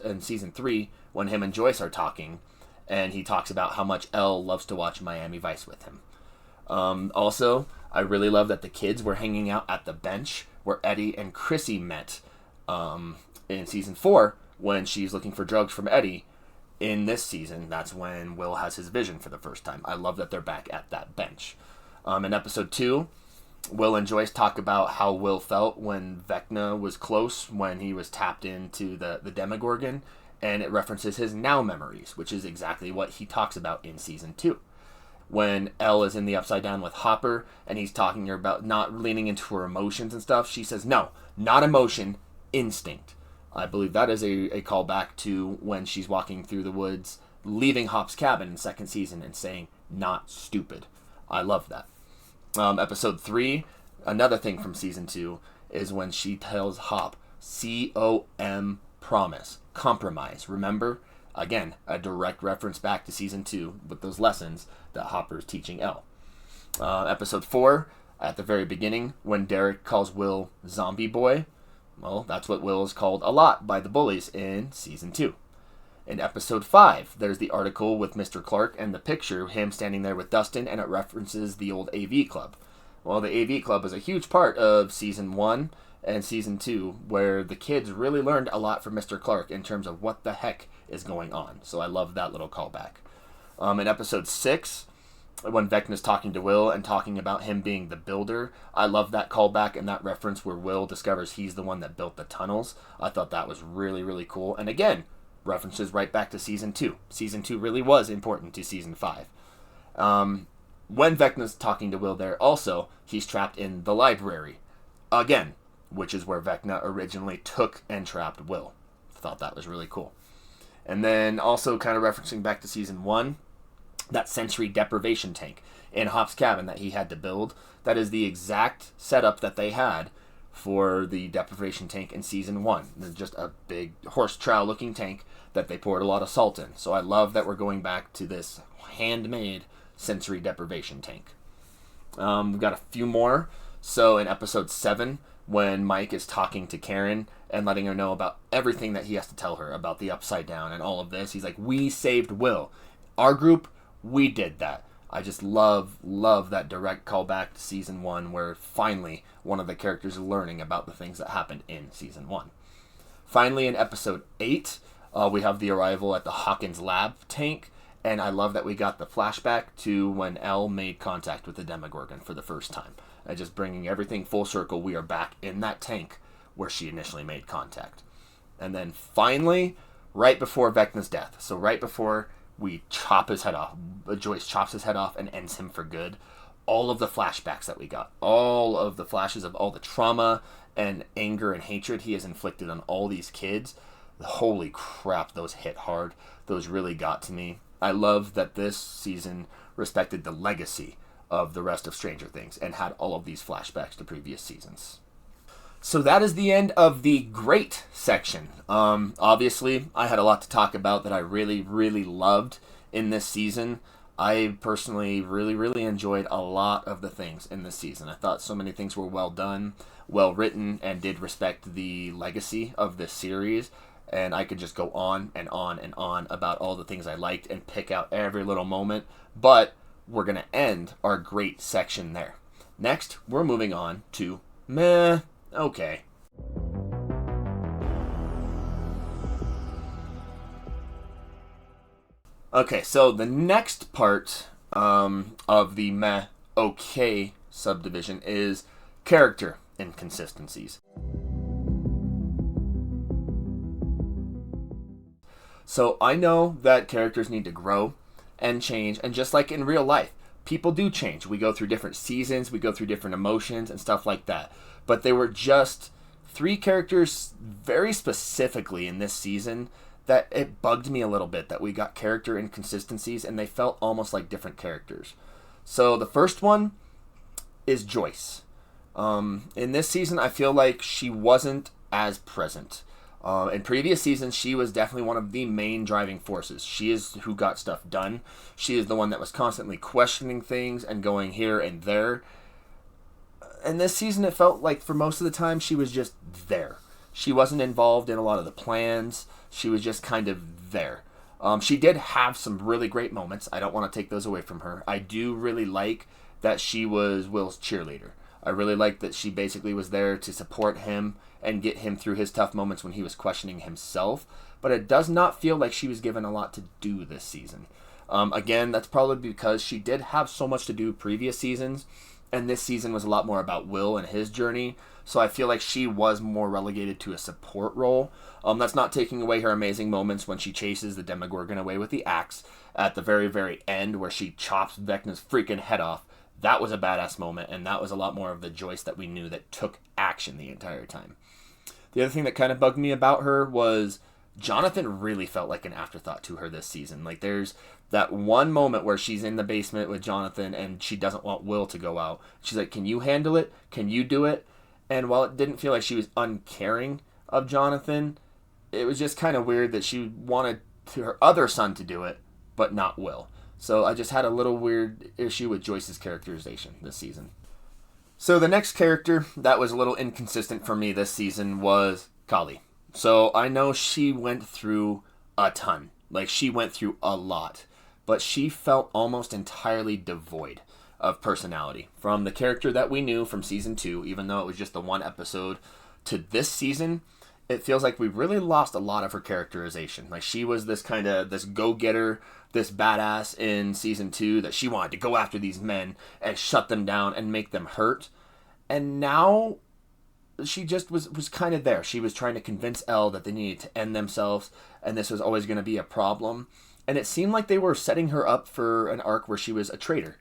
in season 3 when him and Joyce are talking, and he talks about how much Elle loves to watch Miami Vice with him. Also, I really love that the kids were hanging out at the bench where Eddie and Chrissy met in season 4 when she's looking for drugs from Eddie. In this season, that's when Will has his vision for the first time. I love that they're back at that bench. In episode 2, Will and Joyce talk about how Will felt when Vecna was close, when he was tapped into the Demogorgon, and it references his now memories, which is exactly what he talks about in season 2. When Elle is in the Upside Down with Hopper, and he's talking to her about not leaning into her emotions and stuff, she says, no, not emotion, instinct. I believe that is a callback to when she's walking through the woods, leaving Hop's cabin in second season and saying, not stupid. I love that. Episode 3, another thing from season 2, is when she tells Hop, C-O-M, promise, compromise. Remember? Again, a direct reference back to season 2 with those lessons that Hopper's teaching Elle. Episode 4, at the very beginning, when Derek calls Will Zombie Boy, well, that's what Will is called a lot by the bullies in season 2. In episode 5, there's the article with Mr. Clark and the picture, him standing there with Dustin, and it references the old AV Club. Well, the AV Club was a huge part of season 1 and season 2, where the kids really learned a lot from Mr. Clark in terms of what the heck is going on. So I love that little callback. In episode 6, when Vecna's talking to Will and talking about him being the builder, I love that callback and that reference where Will discovers he's the one that built the tunnels. I thought that was really, really cool. And again, references right back to season 2. Season 2 really was important to season 5. When Vecna's talking to Will there, also, he's trapped in the library. Again, which is where Vecna originally took and trapped Will. Thought that was really cool. And then also kind of referencing back to season 1, that sensory deprivation tank in Hop's cabin that he had to build. That is the exact setup that they had for the deprivation tank in season 1. It's just a big horse trough looking tank that they poured a lot of salt in. So I love that we're going back to this handmade sensory deprivation tank. We've got a few more. So in episode 7, when Mike is talking to Karen and letting her know about everything that he has to tell her about the Upside Down and all of this, he's like, we saved Will. Our group, we did that. I just love that direct callback to season 1 where finally one of the characters is learning about the things that happened in season 1. Finally, in episode 8, we have the arrival at the Hawkins lab tank, and I love that we got the flashback to when Elle made contact with the Demogorgon for the first time. And just bringing everything full circle, we are back in that tank where she initially made contact. And then finally, right before Vecna's death, so right before we chop his head off, Joyce chops his head off and ends him for good, all of the flashbacks that we got, all of the flashes of all the trauma and anger and hatred he has inflicted on all these kids, holy crap, those hit hard. Those really got to me. I love that this season respected the legacy of the rest of Stranger Things and had all of these flashbacks to previous seasons. So that is the end of the great section. Obviously, I had a lot to talk about that I really, really loved in this season. I personally really, really enjoyed a lot of the things in this season. I thought so many things were well done, well written, and did respect the legacy of this series. And I could just go on and on and on about all the things I liked and pick out every little moment. But we're going to end our great section there. Next, we're moving on to meh. Okay. Okay, so the next part of the meh, okay subdivision is character inconsistencies. So I know that characters need to grow and change, and just like in real life, people do change. We go through different seasons, we go through different emotions and stuff like that. But there were just 3 characters very specifically in this season that it bugged me a little bit that we got character inconsistencies and they felt almost like different characters. So the first one is Joyce. In this season, I feel like she wasn't as present. In previous seasons, she was definitely one of the main driving forces. She is who got stuff done. She is the one that was constantly questioning things and going here and there. And this season, it felt like for most of the time she was just there. She wasn't involved in a lot of the plans. She was just kind of there. She did have some really great moments. I don't want to take those away from her. I do really like that she was Will's cheerleader. I really like that she basically was there to support him and get him through his tough moments when he was questioning himself. But it does not feel like she was given a lot to do this season. Again, that's probably because she did have so much to do previous seasons, and this season was a lot more about Will and his journey. So I feel like she was more relegated to a support role. That's not taking away her amazing moments when she chases the Demogorgon away with the axe at the very, very end where she chops Vecna's freaking head off. That was a badass moment, and that was a lot more of the Joyce that we knew that took action the entire time. The other thing that kind of bugged me about her was Jonathan really felt like an afterthought to her this season. Like, there's that one moment where she's in the basement with Jonathan and she doesn't want Will to go out. She's like, can you handle it? Can you do it? And while it didn't feel like she was uncaring of Jonathan, it was just kind of weird that she wanted her other son to do it, but not Will. So I just had a little weird issue with Joyce's characterization this season. So the next character that was a little inconsistent for me this season was Kali. So I know she went through a ton. Like, she went through a lot. But she felt almost entirely devoid of personality. From the character that we knew from season 2, even though it was just the one episode, to this season, it feels like we really lost a lot of her characterization. Like, she was this kind of, this go-getter, this badass in season 2 that she wanted to go after these men and shut them down and make them hurt. And now she just was kind of there. She was trying to convince Elle that they needed to end themselves, and this was always going to be a problem. And it seemed like they were setting her up for an arc where she was a traitor.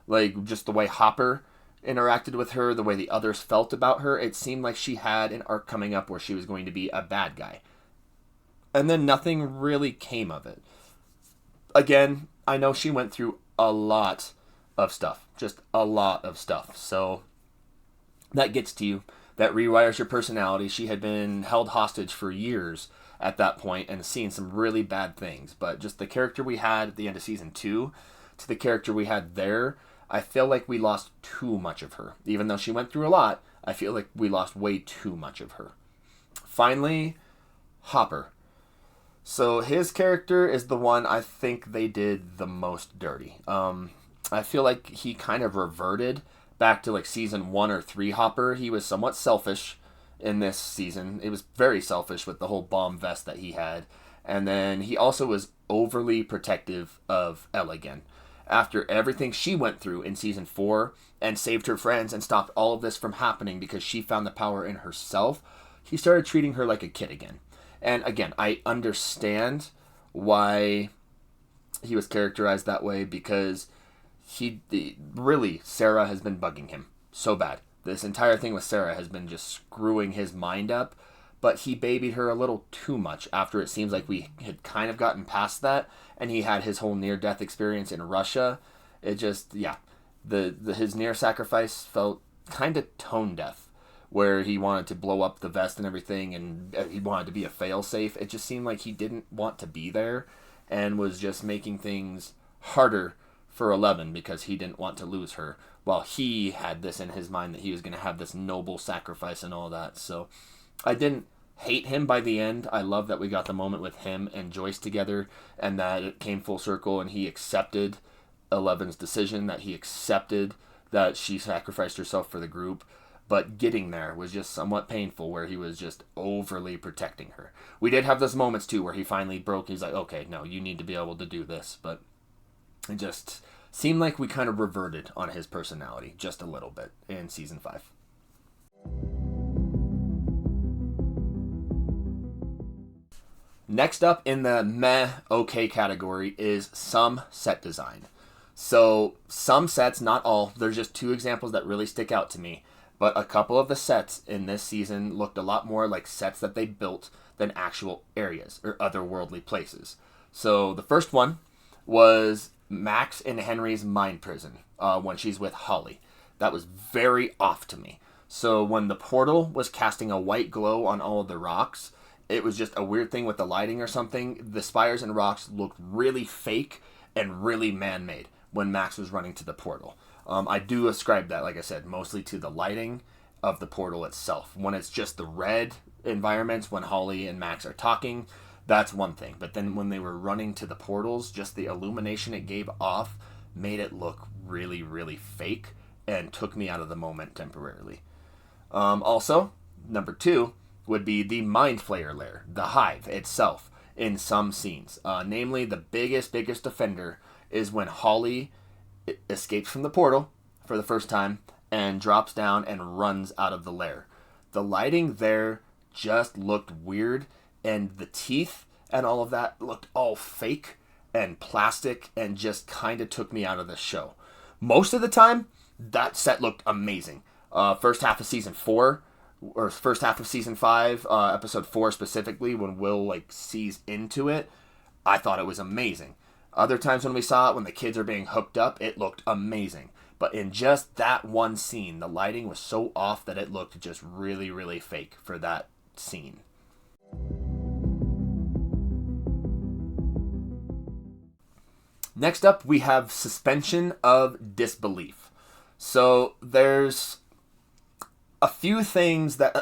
Like, just the way Hopper interacted with her, the way the others felt about her, it seemed like she had an arc coming up where she was going to be a bad guy. And then nothing really came of it. Again, I know she went through a lot of stuff. Just a lot of stuff. So that gets to you. That rewires your personality. She had been held hostage for years at that point and seen some really bad things. But just the character we had at the end of season 2 to the character we had there, I feel like we lost too much of her. Even though she went through a lot, I feel like we lost way too much of her. Finally, Hopper. So his character is the one I think they did the most dirty. I feel like he kind of reverted back to like season 1 or 3 Hopper. He was somewhat selfish in this season. It was very selfish with the whole bomb vest that he had. And then he also was overly protective of Elle again. After everything she went through in season 4 and saved her friends and stopped all of this from happening because she found the power in herself, he started treating her like a kid again. And again, I understand why he was characterized that way, because really, Sarah has been bugging him so bad. This entire thing with Sarah has been just screwing his mind up, but he babied her a little too much after it seems like we had kind of gotten past that, and he had his whole near-death experience in Russia. It just, yeah, his near sacrifice felt kind of tone deaf, where he wanted to blow up the vest and everything, and he wanted to be a fail-safe. It just seemed like he didn't want to be there, and was just making things harder for 11 because he didn't want to lose her, while he had this in his mind that he was going to have this noble sacrifice and all that. So I didn't hate him by the end. I love that we got the moment with him and Joyce together, and that it came full circle and he accepted 11's decision, that he accepted that she sacrificed herself for the group. But getting there was just somewhat painful, where he was just overly protecting her. We did have those moments too where he finally broke. He's like, okay, no, you need to be able to do this. But it just seemed like we kind of reverted on his personality just a little bit in season 5. Next up in the meh okay category is some set design. So some sets, not all, there's just 2 examples that really stick out to me. But a couple of the sets in this season looked a lot more like sets that they built than actual areas or otherworldly places. So the first one was Max and Henry's mind prison when she's with Holly. That was very off to me. So when the portal was casting a white glow on all of the rocks, it was just a weird thing with the lighting or something. The spires and rocks looked really fake and really man-made when Max was running to the portal. I do ascribe that, like I said, mostly to the lighting of the portal itself. When it's just the red environments, when Holly and Max are talking, that's one thing. But then when they were running to the portals, just the illumination it gave off made it look really, really fake and took me out of the moment temporarily. Also, number 2 would be the Mind Flayer lair, the hive itself, in some scenes. Namely, the biggest offender is when Holly escapes from the portal for the first time and drops down and runs out of the lair. The lighting there just looked weird, and the teeth and all of that looked all fake and plastic and just kind of took me out of the show. Most of the time, that set looked amazing. First half of season 4, or first half of season 5, episode 4 specifically, when Will sees into it, I thought it was amazing. Other times when we saw it, when the kids are being hooked up, it looked amazing. But in just that one scene, the lighting was so off that it looked just really, really fake for that scene. Next up, we have suspension of disbelief. So there's a few things that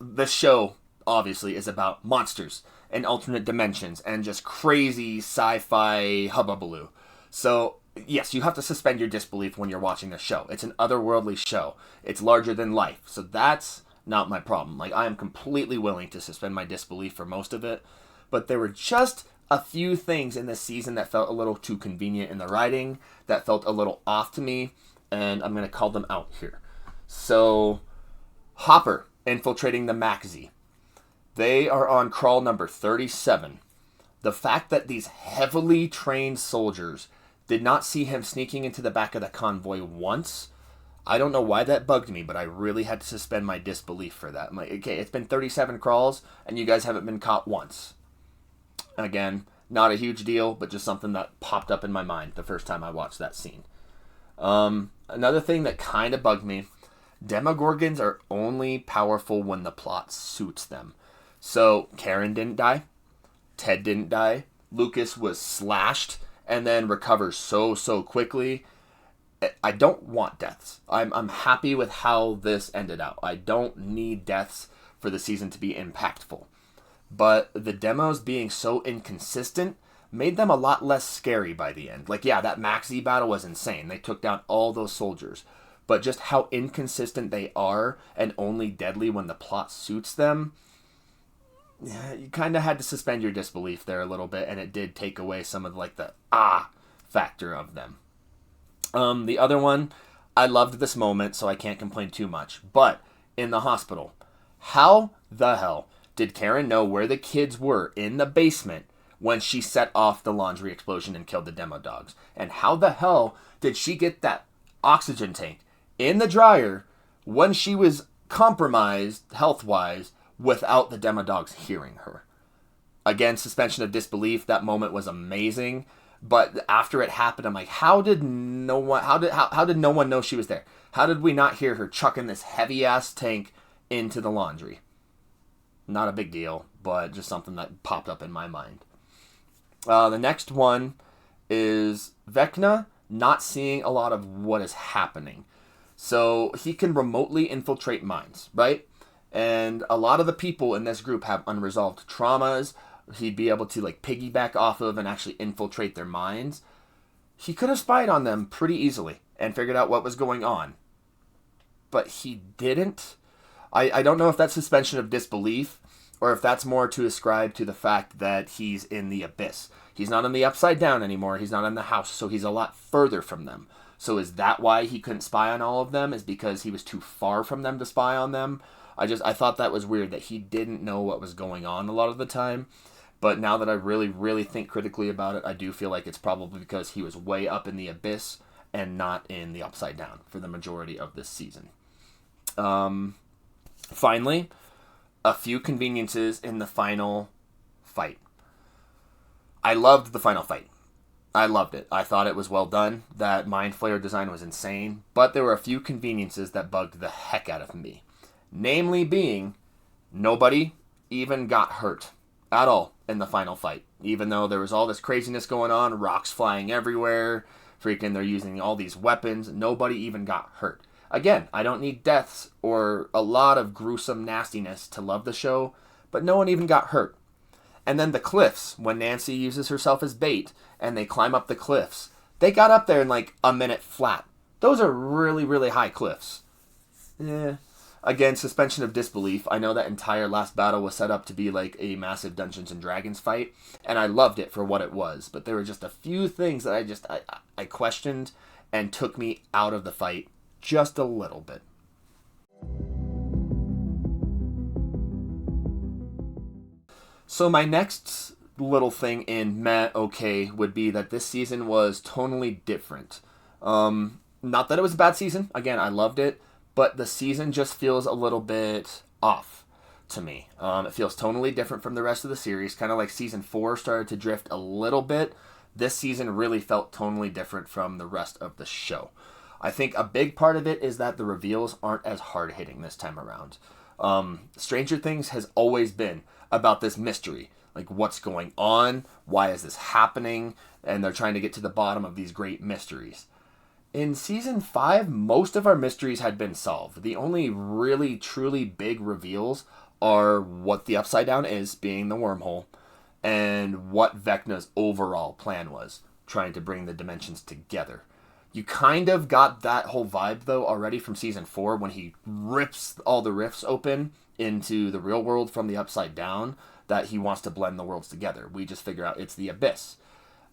the show obviously is about: monsters and alternate dimensions and just crazy sci-fi hubbubaloo. So yes, you have to suspend your disbelief when you're watching the show. It's an otherworldly show. It's larger than life. So that's not my problem. I am completely willing to suspend my disbelief for most of it. But there were just a few things in this season that felt a little too convenient in the writing, that felt a little off to me, and I'm going to call them out here. So, Hopper infiltrating the Maxi. They are on crawl number 37. The fact that these heavily trained soldiers did not see him sneaking into the back of the convoy once, I don't know why that bugged me, but I really had to suspend my disbelief for that. I'm like, okay, it's been 37 crawls, and you guys haven't been caught once. Again, not a huge deal, but just something that popped up in my mind the first time I watched that scene. Another thing that kind of bugged me, Demogorgons are only powerful when the plot suits them. So, Karen didn't die, Ted didn't die, Lucas was slashed, and then recovers so quickly. I don't want deaths. I'm happy with how this ended out. I don't need deaths for the season to be impactful. But the demos being so inconsistent made them a lot less scary by the end. That Maxi battle was insane. They took down all those soldiers. But just how inconsistent they are and only deadly when the plot suits them, you kind of had to suspend your disbelief there a little bit, and it did take away some of the factor of them. The other one, I loved this moment, so I can't complain too much. But in the hospital, how the hell did Karen know where the kids were in the basement when she set off the laundry explosion and killed the demo dogs? And how the hell did she get that oxygen tank in the dryer when she was compromised health-wise without the demo dogs hearing her? Again, suspension of disbelief. That moment was amazing. But after it happened, I'm like, how did no one know she was there? How did we not hear her chucking this heavy-ass tank into the laundry? Not a big deal, but just something that popped up in my mind. The next one is Vecna not seeing a lot of what is happening. So he can remotely infiltrate minds, right? And a lot of the people in this group have unresolved traumas. He'd be able to piggyback off of and actually infiltrate their minds. He could have spied on them pretty easily and figured out what was going on. But he didn't. I don't know if that's suspension of disbelief or if that's more to ascribe to the fact that he's in the abyss. He's not in the upside down anymore. He's not in the house, so he's a lot further from them. So is that why he couldn't spy on all of them? Is because he was too far from them to spy on them? I thought that was weird that he didn't know what was going on a lot of the time. But now that I really, really think critically about it, I do feel like it's probably because he was way up in the abyss and not in the upside down for the majority of this season. Finally, a few conveniences in the final fight. I loved the final fight. I loved it. I thought it was well done. That Mind Flayer design was insane. But there were a few conveniences that bugged the heck out of me. Namely being, nobody even got hurt at all in the final fight. Even though there was all this craziness going on, rocks flying everywhere, Freaking, they're using all these weapons. Nobody even got hurt. Again, I don't need deaths or a lot of gruesome nastiness to love the show, but no one even got hurt. And then the cliffs, when Nancy uses herself as bait and they climb up the cliffs, they got up there in like a minute flat. Those are really, really high cliffs. Again, suspension of disbelief. I know that entire last battle was set up to be like a massive Dungeons and Dragons fight, and I loved it for what it was. But there were just a few things that I questioned and took me out of the fight just a little bit. So my next little thing in okay would be that this season was tonally different. Not that it was a bad season. Again, I loved it. But the season just feels a little bit off to me. It feels tonally different from the rest of the series. Kind of like season 4 started to drift a little bit. This season really felt tonally different from the rest of the show. I think a big part of it is that the reveals aren't as hard-hitting this time around. Stranger Things has always been about this mystery. Like, what's going on? Why is this happening? And they're trying to get to the bottom of these great mysteries. In Season 5, most of our mysteries had been solved. The only really, truly big reveals are what the Upside Down is, being the wormhole, and what Vecna's overall plan was, trying to bring the dimensions together. You kind of got that whole vibe, though, already from Season 4, when he rips all the rifts open into the real world from the Upside Down, that he wants to blend the worlds together. We just figure out it's the Abyss.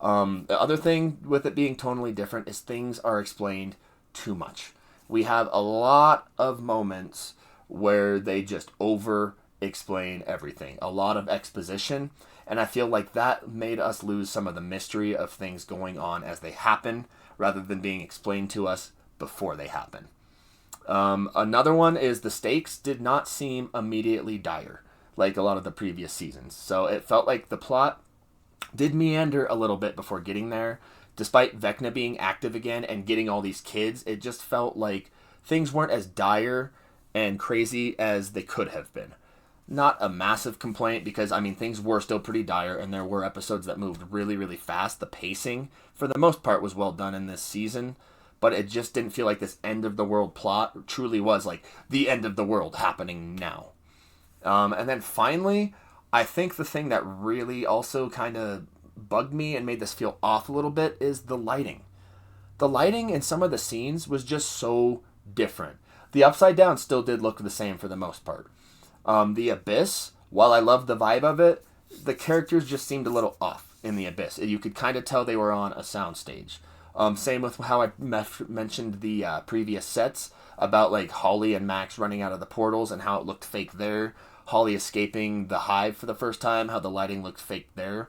The other thing with it being tonally different is things are explained too much. We have a lot of moments where they just over-explain everything. A lot of exposition, and I feel like that made us lose some of the mystery of things going on as they happen, rather than being explained to us before they happen. Another one is the stakes did not seem immediately dire, like a lot of the previous seasons. So it felt like the plot did meander a little bit before getting there. Despite Vecna being active again and getting all these kids, it just felt like things weren't as dire and crazy as they could have been. Not a massive complaint, because, I mean, things were still pretty dire, and there were episodes that moved really, really fast. The pacing, for the most part, was well done in this season, but it just didn't feel like this end-of-the-world plot truly was, like, the end of the world happening now. And then finally, I think the thing that really also kind of bugged me and made this feel off a little bit is the lighting. The lighting in some of the scenes was just so different. The Upside Down still did look the same for the most part. The Abyss, while I loved the vibe of it, the characters just seemed a little off in the Abyss. You could kind of tell they were on a soundstage. Same with how I mentioned the previous sets about like Holly and Max running out of the portals and how it looked fake there. Holly escaping the hive for the first time, how the lighting looked fake there.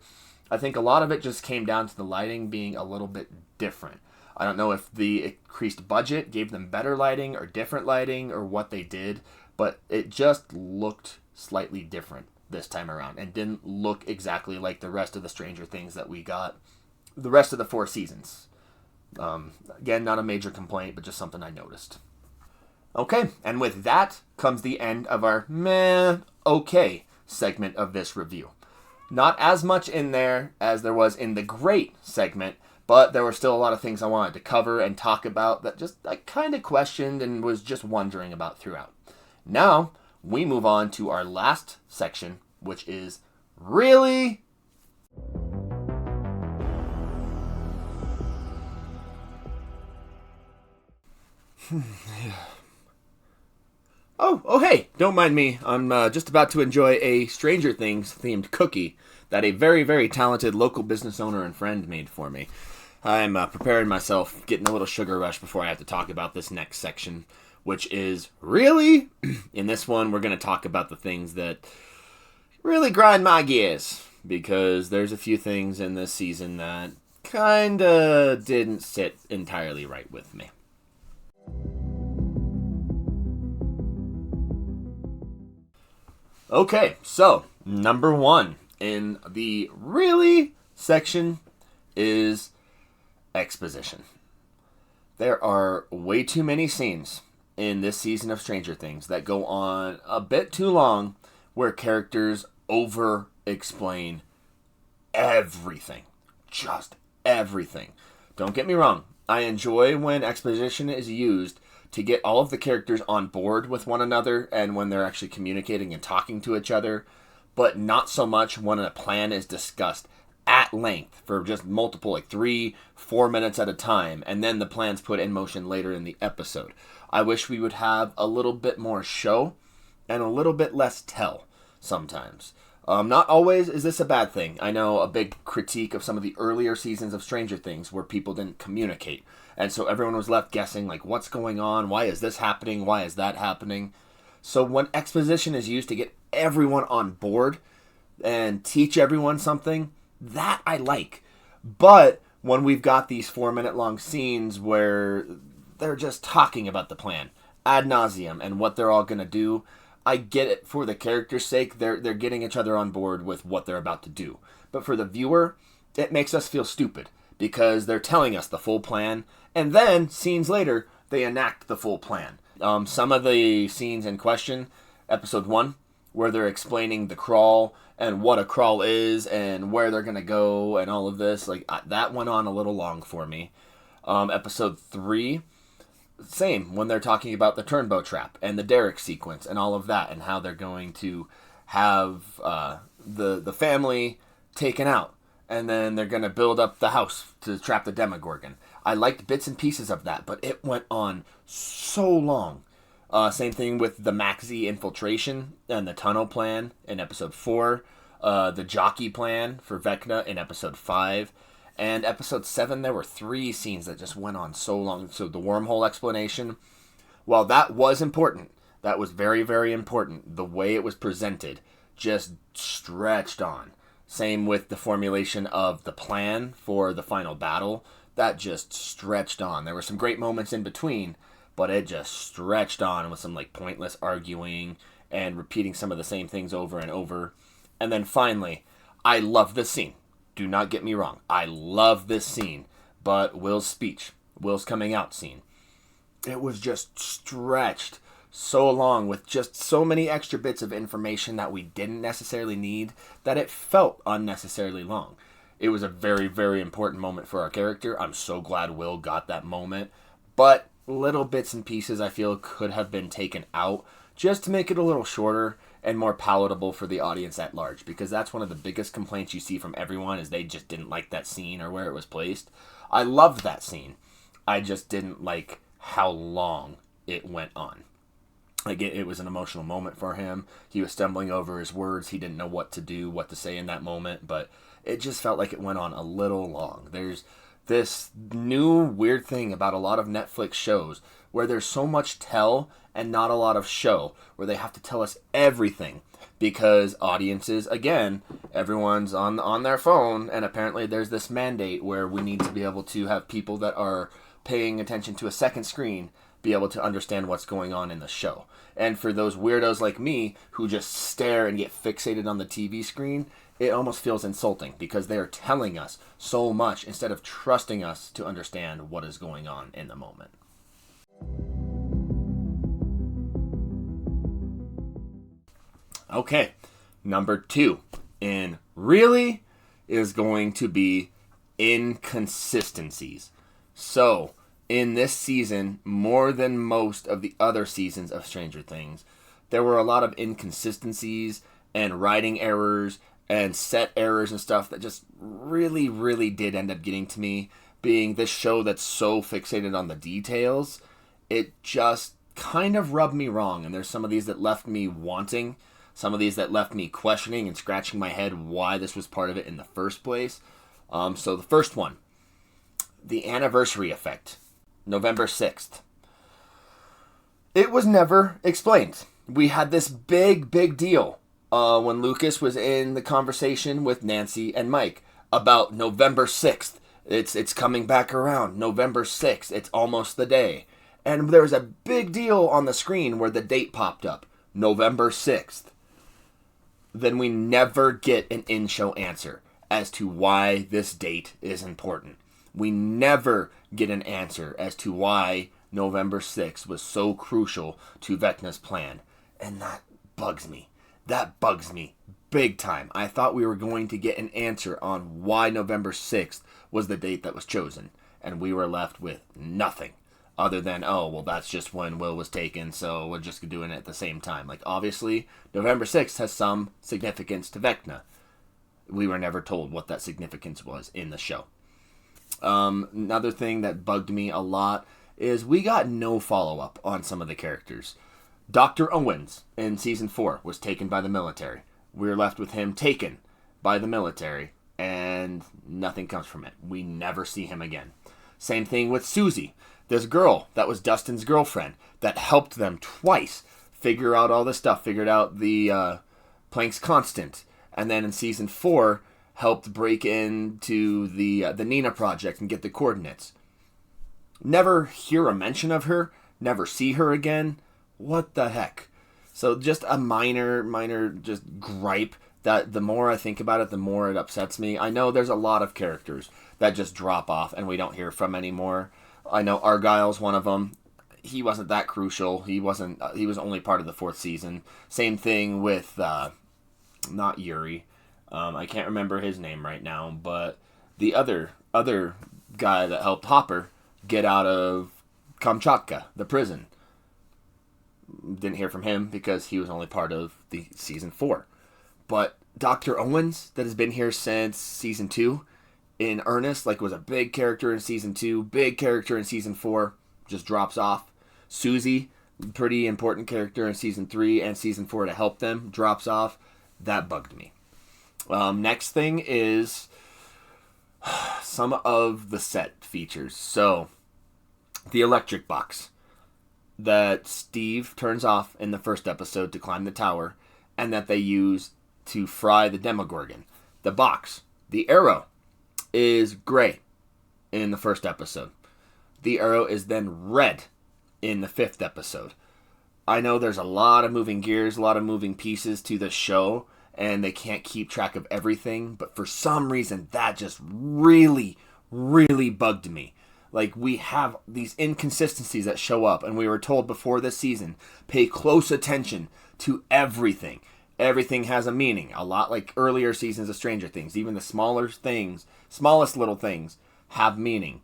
I think a lot of it just came down to the lighting being a little bit different. I don't know if the increased budget gave them better lighting or different lighting or what they did, but it just looked slightly different this time around and didn't look exactly like the rest of the Stranger Things that we got the rest of the 4 seasons. Again, not a major complaint, but just something I noticed. Okay, and with that comes the end of our okay segment of this review. Not as much in there as there was in the great segment, but there were still a lot of things I wanted to cover and talk about that just I kind of questioned and was just wondering about throughout. Now, we move on to our last section, which is really... Oh, hey, don't mind me. I'm just about to enjoy a Stranger Things themed cookie that a very, very talented local business owner and friend made for me. I'm preparing myself, getting a little sugar rush before I have to talk about this next section, which is really, in this one, we're going to talk about the things that really grind my gears, because there's a few things in this season that kind of didn't sit entirely right with me. Okay, so number 1 in the really section is exposition. There are way too many scenes in this season of Stranger Things that go on a bit too long where characters over-explain everything. Just everything. Don't get me wrong. I enjoy when exposition is used to get all of the characters on board with one another and when they're actually communicating and talking to each other, but not so much when a plan is discussed at length for just multiple, like 3-4 minutes at a time, and then the plan's put in motion later in the episode. I wish we would have a little bit more show and a little bit less tell sometimes. Not always is this a bad thing. I know a big critique of some of the earlier seasons of Stranger Things where people didn't communicate. And so everyone was left guessing, like, what's going on? Why is this happening? Why is that happening? So when exposition is used to get everyone on board and teach everyone something, that I like. But when we've got these 4-minute long scenes where they're just talking about the plan ad nauseum and what they're all going to do, I get it for the character's sake. They're getting each other on board with what they're about to do. But for the viewer, it makes us feel stupid because they're telling us the full plan, and then scenes later, they enact the full plan. Some of the scenes in question, episode 1, where they're explaining the crawl and what a crawl is and where they're going to go and all of this, like that went on a little long for me. Episode 3, same, when they're talking about the turnbow trap and the Derek sequence and all of that and how they're going to have the family taken out and then they're going to build up the house to trap the Demogorgon. I liked bits and pieces of that, but it went on so long. Same thing with the Maxi infiltration and the tunnel plan in episode 4, the jockey plan for Vecna in episode 5, and episode 7, there were 3 scenes that just went on so long. So the wormhole explanation, while that was important, that was very, very important, the way it was presented just stretched on. Same with the formulation of the plan for the final battle. That just stretched on. There were some great moments in between, but it just stretched on with some like pointless arguing and repeating some of the same things over and over. And then finally, I love this scene. Do not get me wrong. I love this scene. But Will's speech, Will's coming out scene, it was just stretched so long with just so many extra bits of information that we didn't necessarily need that it felt unnecessarily long. It was a very, very important moment for our character. I'm so glad Will got that moment. But little bits and pieces I feel could have been taken out just to make it a little shorter and more palatable for the audience at large, because that's one of the biggest complaints you see from everyone is they just didn't like that scene or where it was placed. I loved that scene. I just didn't like how long it went on. Like it was an emotional moment for him. He was stumbling over his words. He didn't know what to do, what to say in that moment, but it just felt like it went on a little long. There's this new weird thing about a lot of Netflix shows where there's so much tell and not a lot of show, where they have to tell us everything because audiences, again, everyone's on their phone, and apparently there's this mandate where we need to be able to have people that are paying attention to a second screen be able to understand what's going on in the show. And for those weirdos like me who just stare and get fixated on the TV screen, it almost feels insulting because they are telling us so much instead of trusting us to understand what is going on in the moment. Okay, number 2 in really is going to be inconsistencies. So, in this season, more than most of the other seasons of Stranger Things, there were a lot of inconsistencies and writing errors and set errors and stuff that just really, really did end up getting to me. Being this show that's so fixated on the details, it just kind of rubbed me wrong. And there's some of these that left me wanting, some of these that left me questioning and scratching my head why this was part of it in the first place. So the first one, the anniversary effect. November 6th. It was never explained. We had this big deal when Lucas was in the conversation with Nancy and Mike about November 6th. It's coming back around. November 6th. It's almost the day. And there was a big deal on the screen where the date popped up. November 6th. Then we never get an in-show answer as to why this date is important. We never get an answer as to why November 6th was so crucial to Vecna's plan. And that bugs me. That bugs me big time. I thought we were going to get an answer on why November 6th was the date that was chosen. and we were left with nothing other than, oh, well, that's just when Will was taken, so we're just doing it at the same time. Like, obviously, November 6th has some significance to Vecna. We were never told what that significance was in the show. Another thing that bugged me a lot is we got no follow-up on some of the characters. Dr. Owens in Season 4 was taken by the military. We were left with him taken by the military, and nothing comes from it. We never see him again. Same thing with Susie. This girl that was Dustin's girlfriend that helped them twice figure out all this stuff, figured out the Planck's constant, and then in Season 4 helped break into the Nina project and get the coordinates. Never hear a mention of her, never see her again. What the heck? So just a minor just gripe that the more I think about it, the more it upsets me. I know there's a lot of characters that just drop off and we don't hear from anymore. I know Argyle's one of them. He wasn't that crucial. He was only part of the 4th season. Same thing with not Yuri. I can't remember his name right now, but the other guy that helped Hopper get out of Kamchatka, the prison. Didn't hear from him because he was only part of the Season 4. But Dr. Owens, that has been here since Season 2, in earnest, like was a big character in Season 2, big character in Season 4, just drops off. Susie, pretty important character in Season 3 and Season 4 to help them, drops off. That bugged me. Next thing is some of the set features. So, the electric box that Steve turns off in the first episode to climb the tower, and that they use to fry the Demogorgon. The box, the arrow, is gray in the first episode. The arrow is then red in the 5th episode. I know there's a lot of moving gears, a lot of moving pieces to the show, and they can't keep track of everything, but for some reason that just really, really bugged me. Like, we have these inconsistencies that show up, and we were told before this season, pay close attention to everything. Everything has a meaning. A lot like earlier seasons of Stranger Things. Even the smallest little things have meaning.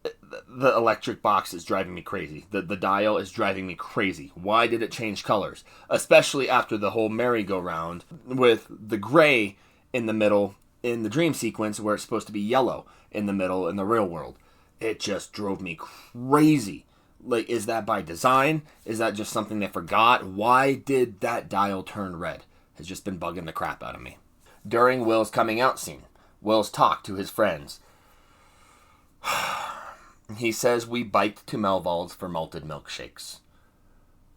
The electric box is driving me crazy. The dial is driving me crazy. Why did it change colors? Especially after the whole merry-go-round with the gray in the middle in the dream sequence where it's supposed to be yellow in the middle in the real world. It just drove me crazy. Like, is that by design? Is that just something they forgot? Why did that dial turn red? Has just been bugging the crap out of me. During Will's coming out scene, Will's talk to his friends. He says we biked to Melvald's for malted milkshakes.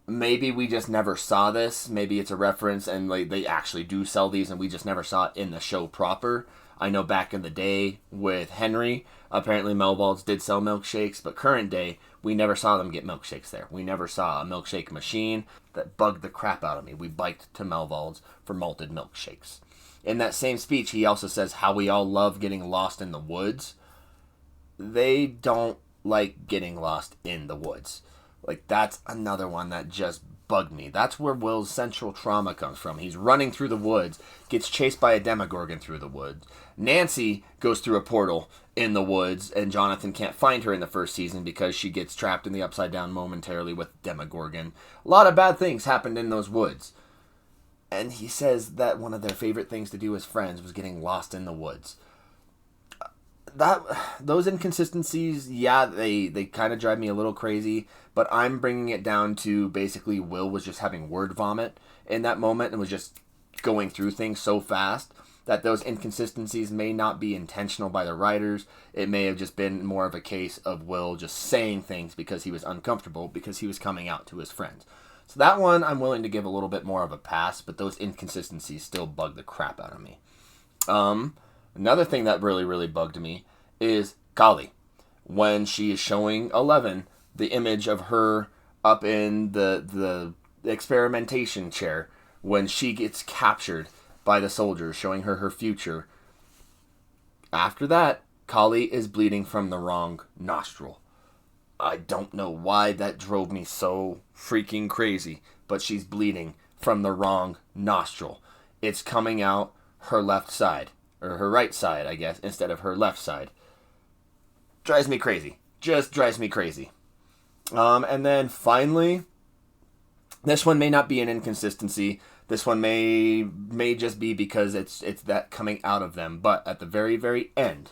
Maybe we just never saw this. Maybe it's a reference and like they actually do sell these and we just never saw it in the show proper. I know back in the day with Henry, apparently Melvald's did sell milkshakes, but current day, we never saw them get milkshakes there. We never saw a milkshake machine. That bugged the crap out of me. We biked to Melvald's for malted milkshakes. In that same speech, he also says how we all love getting lost in the woods. They don't like getting lost in the woods. Like, that's another one that just bugged me. That's where Will's central trauma comes from. He's running through the woods, gets chased by a Demogorgon through the woods. Nancy goes through a portal in the woods, and Jonathan can't find her in the first season because she gets trapped in the Upside Down momentarily with Demogorgon. A lot of bad things happened in those woods. And he says that one of their favorite things to do as friends was getting lost in the woods. Those inconsistencies, yeah, they kind of drive me a little crazy, but I'm bringing it down to basically Will was just having word vomit in that moment and was just going through things so fast that those inconsistencies may not be intentional by the writers. It may have just been more of a case of Will just saying things because he was uncomfortable because he was coming out to his friends. So that one I'm willing to give a little bit more of a pass, but those inconsistencies still bug the crap out of me. Another thing that really, really bugged me is Kali. When she is showing Eleven the image of her up in the experimentation chair when she gets captured by the soldiers, showing her future. After that, Kali is bleeding from the wrong nostril. I don't know why that drove me so freaking crazy, but she's bleeding from the wrong nostril. It's coming out her left side. Or her right side, I guess, instead of her left side. drives me crazy. Just drives me crazy. And then finally, this one may not be an inconsistency. This one may just be because it's that coming out of them. But at the very, very end,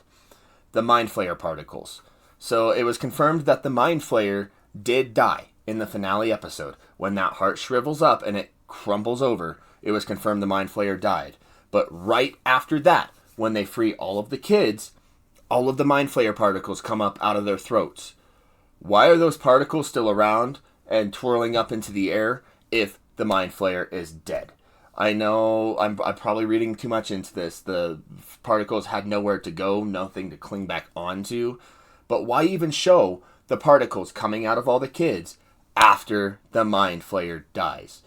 the Mind Flayer particles. So it was confirmed that the Mind Flayer did die in the finale episode. When that heart shrivels up and it crumbles over, it was confirmed the Mind Flayer died. But right after that, when they free all of the kids, all of the Mind Flayer particles come up out of their throats. Why are those particles still around and twirling up into the air if the Mind Flayer is dead? I know I'm probably reading too much into this. The particles had nowhere to go, nothing to cling back onto. But why even show the particles coming out of all the kids after the Mind Flayer dies?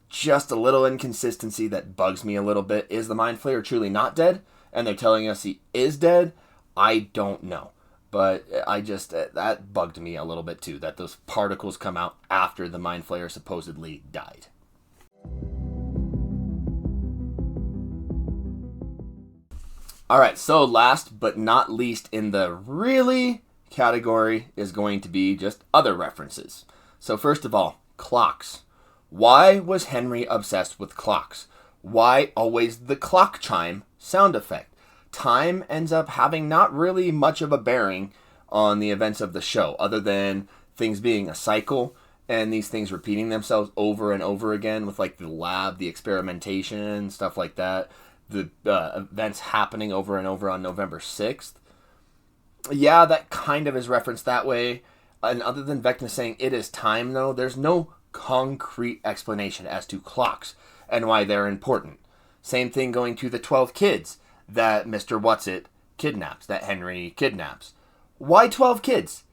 Just a little inconsistency that bugs me a little bit. Is the Mind Flayer truly not dead? And they're telling us he is dead? I don't know. But that bugged me a little bit too, that those particles come out after the Mind Flayer supposedly died. Alright, so last but not least in the really category is going to be just other references. So first of all, clocks. Why was Henry obsessed with clocks? Why always the clock chime sound effect? Time ends up having not really much of a bearing on the events of the show, other than things being a cycle and these things repeating themselves over and over again with like the lab, the experimentation, stuff like that. The events happening over and over on November 6th. Yeah, that kind of is referenced that way. And other than Vecna saying it is time, though, there's no concrete explanation as to clocks and why they're important. Same thing going to the 12 kids that Mr. Whatsit kidnaps, that Henry kidnaps. Why 12 kids?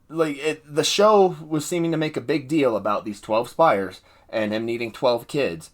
The show was seeming to make a big deal about these 12 spires and him needing 12 kids.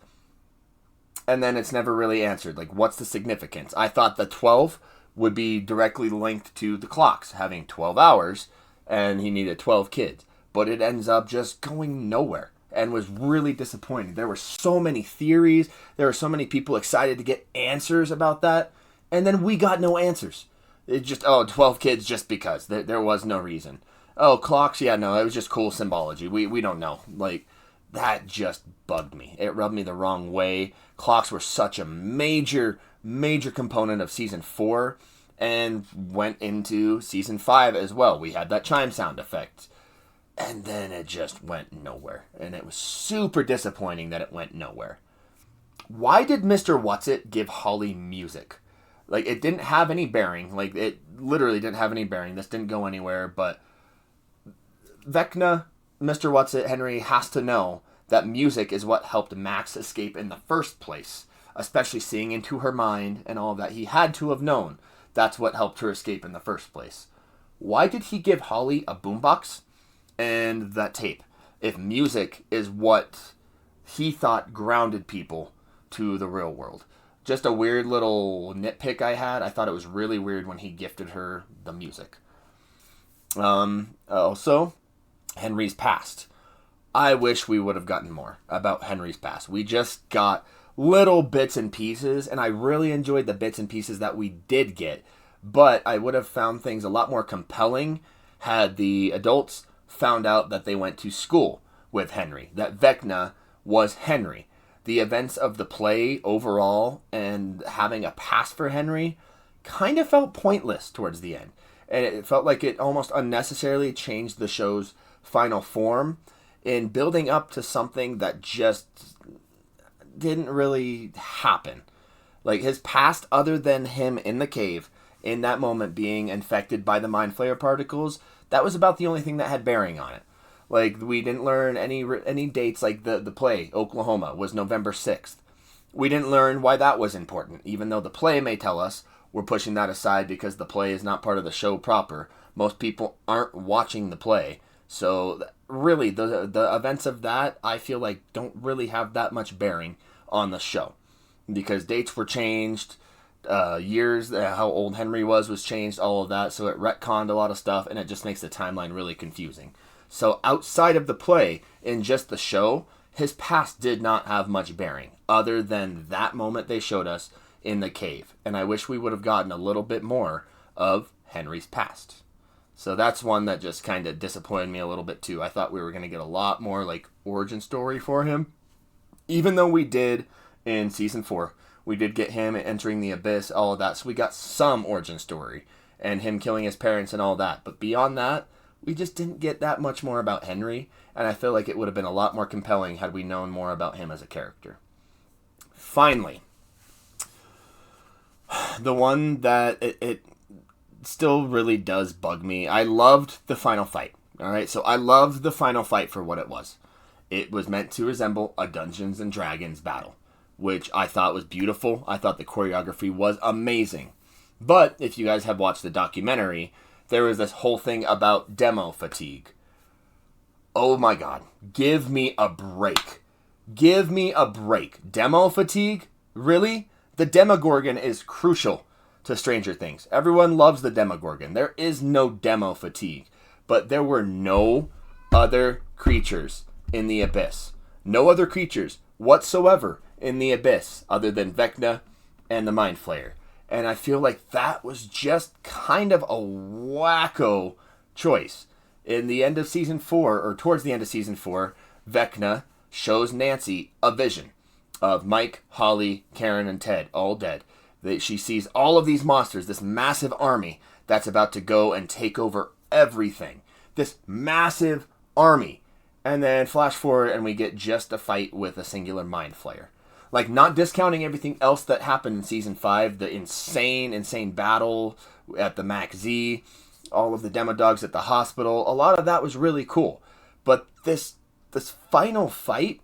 And then it's never really answered. Like, what's the significance? I thought the 12 would be directly linked to the clocks, having 12 hours, and he needed 12 kids. But it ends up just going nowhere, and was really disappointing. There were so many theories. There were so many people excited to get answers about that. And then we got no answers. It just, 12 kids just because. There was no reason. Oh, clocks? Yeah, no, it was just cool symbology. We don't know. Like, that just bugged me. It rubbed me the wrong way. Clocks were such a major component of Season 4 and went into Season 5 as well. We had that chime sound effect. And then it just went nowhere. And it was super disappointing that it went nowhere. Why did Mr. Whatsit give Holly music? Like, it didn't have any bearing. Like, it literally didn't have any bearing. This didn't go anywhere. But Vecna, Mr. Whatsit, Henry has to know that music is what helped Max escape in the first place. Especially seeing into her mind and all of that. He had to have known that's what helped her escape in the first place. Why did he give Holly a boombox and that tape if music is what he thought grounded people to the real world? Just a weird little nitpick I had. I thought it was really weird when he gifted her the music. Also, Henry's past. I wish we would have gotten more about Henry's past. We just got little bits and pieces, and I really enjoyed the bits and pieces that we did get. But I would have found things a lot more compelling had the adults found out that they went to school with Henry, that Vecna was Henry. The events of the play overall and having a past for Henry kind of felt pointless towards the end. And it felt like it almost unnecessarily changed the show's final form in building up to something that just didn't really happen. Like, his past, other than him in the cave, in that moment being infected by the Mind Flayer particles, that was about the only thing that had bearing on it. Like, we didn't learn any dates, like the play, Oklahoma, was November 6th. We didn't learn why that was important, even though the play may tell us we're pushing that aside because the play is not part of the show proper. Most people aren't watching the play. So, really, the events of that, I feel like, don't really have that much bearing on the show. Because dates were changed, years, how old Henry was changed, all of that. So it retconned a lot of stuff, and it just makes the timeline really confusing. So outside of the play, in just the show, his past did not have much bearing, other than that moment they showed us in the cave. And I wish we would have gotten a little bit more of Henry's past. So that's one that just kind of disappointed me a little bit too. I thought we were going to get a lot more like origin story for him. Even though we did in season 4, we did get him entering the abyss, all of that. So we got some origin story and him killing his parents and all that. But beyond that, we just didn't get that much more about Henry. And I feel like it would have been a lot more compelling had we known more about him as a character. Finally, the one that it still really does bug me. I loved the final fight. All right, so I loved the final fight for what it was. It was meant to resemble a Dungeons and Dragons battle, which I thought was beautiful. I thought the choreography was amazing. But if you guys have watched the documentary, there was this whole thing about demo fatigue. Oh my God, give me a break. Give me a break. Demo fatigue? Really? The Demogorgon is crucial to Stranger Things. Everyone loves the Demogorgon. There is no demo fatigue. But there were no other creatures in the Abyss. No other creatures whatsoever in the Abyss other than Vecna and the Mind Flayer. And I feel like that was just kind of a wacko choice. In the end of season 4, or towards the end of season 4, Vecna shows Nancy a vision of Mike, Holly, Karen, and Ted all dead. She sees all of these monsters, this massive army that's about to go and take over everything. This massive army. And then flash forward and we get just a fight with a singular Mind Flayer. Like, not discounting everything else that happened in season 5, the insane battle at the Max Z, all of the demo dogs at the hospital, a lot of that was really cool. But this final fight,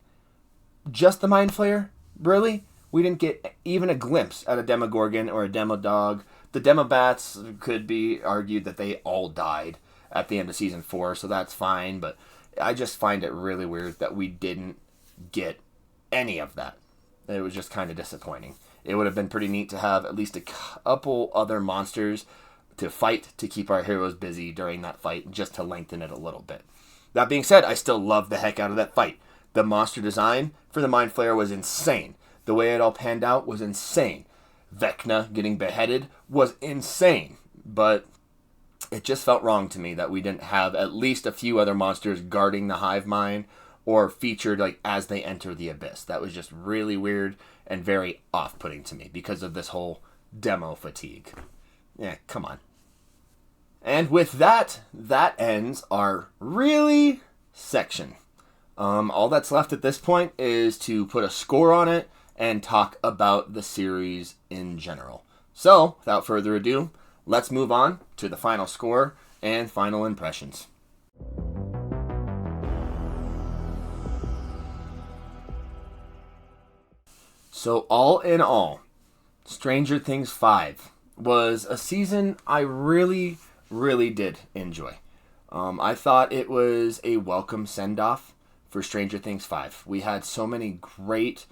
just the Mind Flayer, really? We didn't get even a glimpse at a Demogorgon or a demo dog. The demo bats could be argued that they all died at the end of season 4, so that's fine, but I just find it really weird that we didn't get any of that. It was just kind of disappointing. It would have been pretty neat to have at least a couple other monsters to fight to keep our heroes busy during that fight, just to lengthen it a little bit. That being said, I still love the heck out of that fight. The monster design for the Mind Flayer was insane. The way it all panned out was insane. Vecna getting beheaded was insane. But it just felt wrong to me that we didn't have at least a few other monsters guarding the hive mind or featured like as they enter the abyss. That was just really weird and very off-putting to me because of this whole demo fatigue. Yeah, come on. And with that ends our really section. All that's left at this point is to put a score on it and talk about the series in general. So, without further ado, let's move on to the final score and final impressions. So, all in all, Stranger Things 5 was a season I really did enjoy. I thought it was a welcome send-off for Stranger Things 5. We had so many great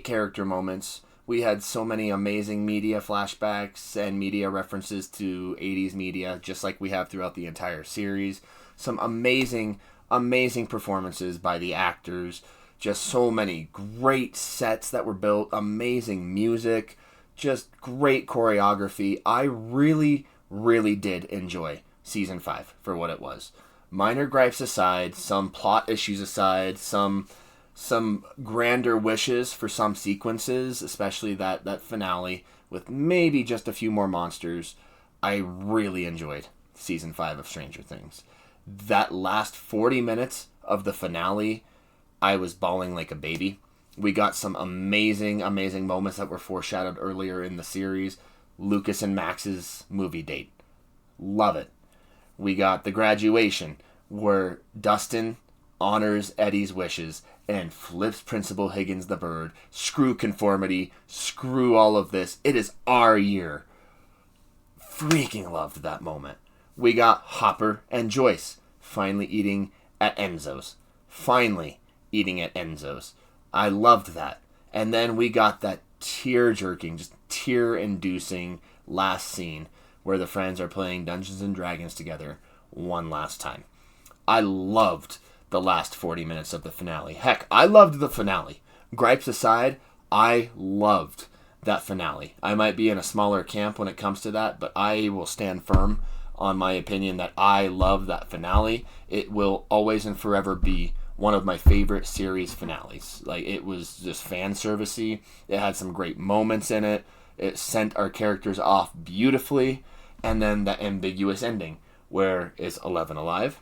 character moments. We had so many amazing media flashbacks and media references to 80s media, just like we have throughout the entire series. Some amazing performances by the actors. Just so many great sets that were built. Amazing music. Just great choreography. I really did enjoy Season 5 for what it was. Minor gripes aside, some plot issues aside, some grander wishes for some sequences, especially that finale with maybe just a few more monsters. I really enjoyed Season 5 of Stranger Things. That last 40 minutes of the finale, I was bawling like a baby. We got some amazing moments that were foreshadowed earlier in the series. Lucas and Max's movie date. Love it. We got the graduation where Dustin honors Eddie's wishes and flips Principal Higgins the bird. Screw conformity. Screw all of this. It is our year. Freaking loved that moment. We got Hopper and Joyce finally eating at Enzo's. Finally eating at Enzo's. I loved that. And then we got that tear-jerking, just tear-inducing last scene where the friends are playing Dungeons and Dragons together one last time. I loved the last 40 minutes of the finale. Heck, I loved the finale. Gripes aside, I loved that finale. I might be in a smaller camp when it comes to that, but I will stand firm on my opinion that I love that finale. It will always and forever be one of my favorite series finales. Like, it was just fan servicey. It had some great moments in it. It sent our characters off beautifully. And then that ambiguous ending, where is 11 alive?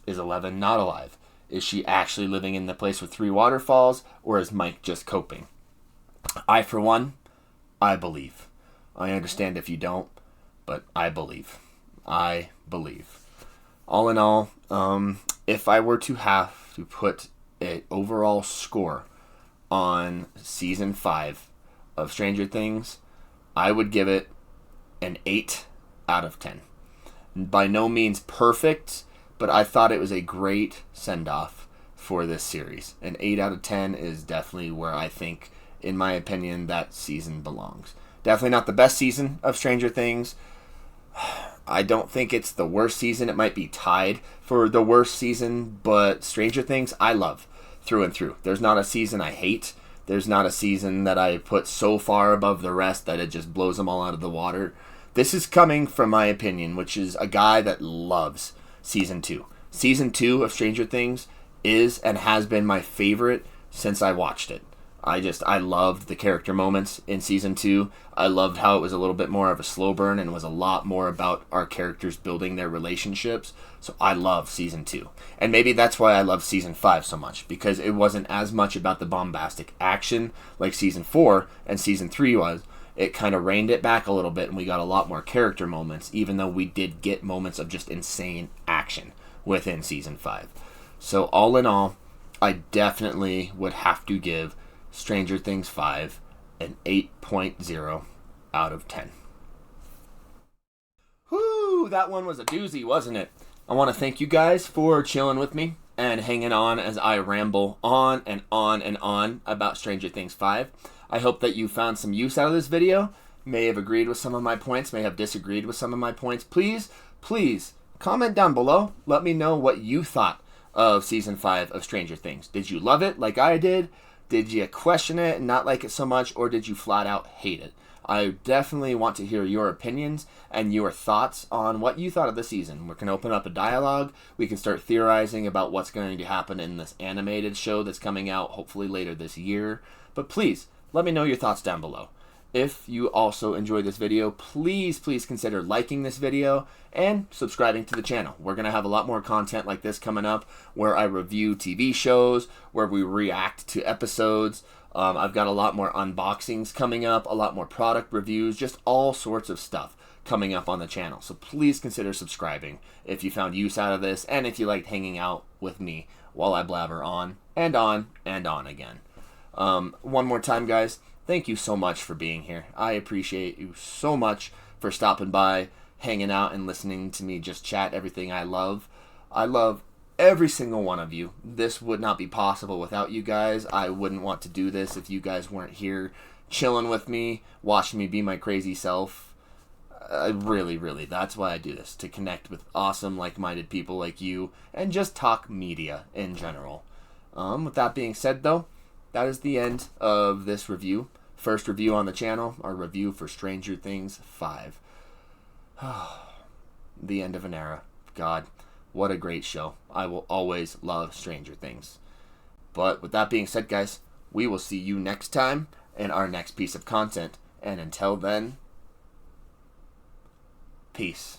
Is 11 not alive? Is she actually living in the place with 3 waterfalls, or is Mike just coping? I, for one, I believe. I understand if you don't, but I believe. I believe. All in all, if I were to have to put an overall score on season 5 of Stranger Things, I would give it an 8 out of 10. By no means perfect, but I thought it was a great send-off for this series. An 8 out of 10 is definitely where I think, in my opinion, that season belongs. Definitely not the best season of Stranger Things. I don't think it's the worst season. It might be tied for the worst season, but Stranger Things I love through and through. There's not a season I hate. There's not a season that I put so far above the rest that it just blows them all out of the water. This is coming from my opinion, which is a guy that loves season 2. Season 2 of Stranger Things is and has been my favorite since I watched it. I loved the character moments in season 2. I loved how it was a little bit more of a slow burn and was a lot more about our characters building their relationships. So I love season 2. And maybe that's why I love season 5 so much, because it wasn't as much about the bombastic action like season 4 and season 3 was. It kind of reined it back a little bit, and we got a lot more character moments, even though we did get moments of just insane action within season 5. So all in all, I definitely would have to give Stranger Things 5 an 8.0 out of 10. Whoo, that one was a doozy, wasn't it? I want to thank you guys for chilling with me and hanging on as I ramble on and on and on about Stranger Things 5. I hope that you found some use out of this video, may have agreed with some of my points, may have disagreed with some of my points. Please comment down below. Let me know what you thought of Season 5 of Stranger Things. Did you love it like I did? Did you question it and not like it so much, or did you flat out hate it? I definitely want to hear your opinions and your thoughts on what you thought of the season. We can open up a dialogue. We can start theorizing about what's going to happen in this animated show that's coming out hopefully later this year. But please, let me know your thoughts down below. If you also enjoyed this video, please consider liking this video and subscribing to the channel. We're going to have a lot more content like this coming up, where I review TV shows, where we react to episodes. I've got a lot more unboxings coming up, a lot more product reviews, just all sorts of stuff coming up on the channel. So please consider subscribing if you found use out of this, and if you liked hanging out with me while I blabber on and on and on again. One more time, guys. Thank you so much for being here. I appreciate you so much for stopping by, hanging out, and listening to me just chat everything I love. I love every single one of you. This would not be possible without you guys. I wouldn't want to do this if you guys weren't here chilling with me, watching me be my crazy self. Really, that's why I do this, to connect with awesome, like-minded people like you, and just talk media in general. With that being said, though, that is the end of this review. First review on the channel, our review for Stranger Things 5. The end of an era. God, what a great show. I will always love Stranger Things. But with that being said, guys, we will see you next time in our next piece of content. And until then, peace.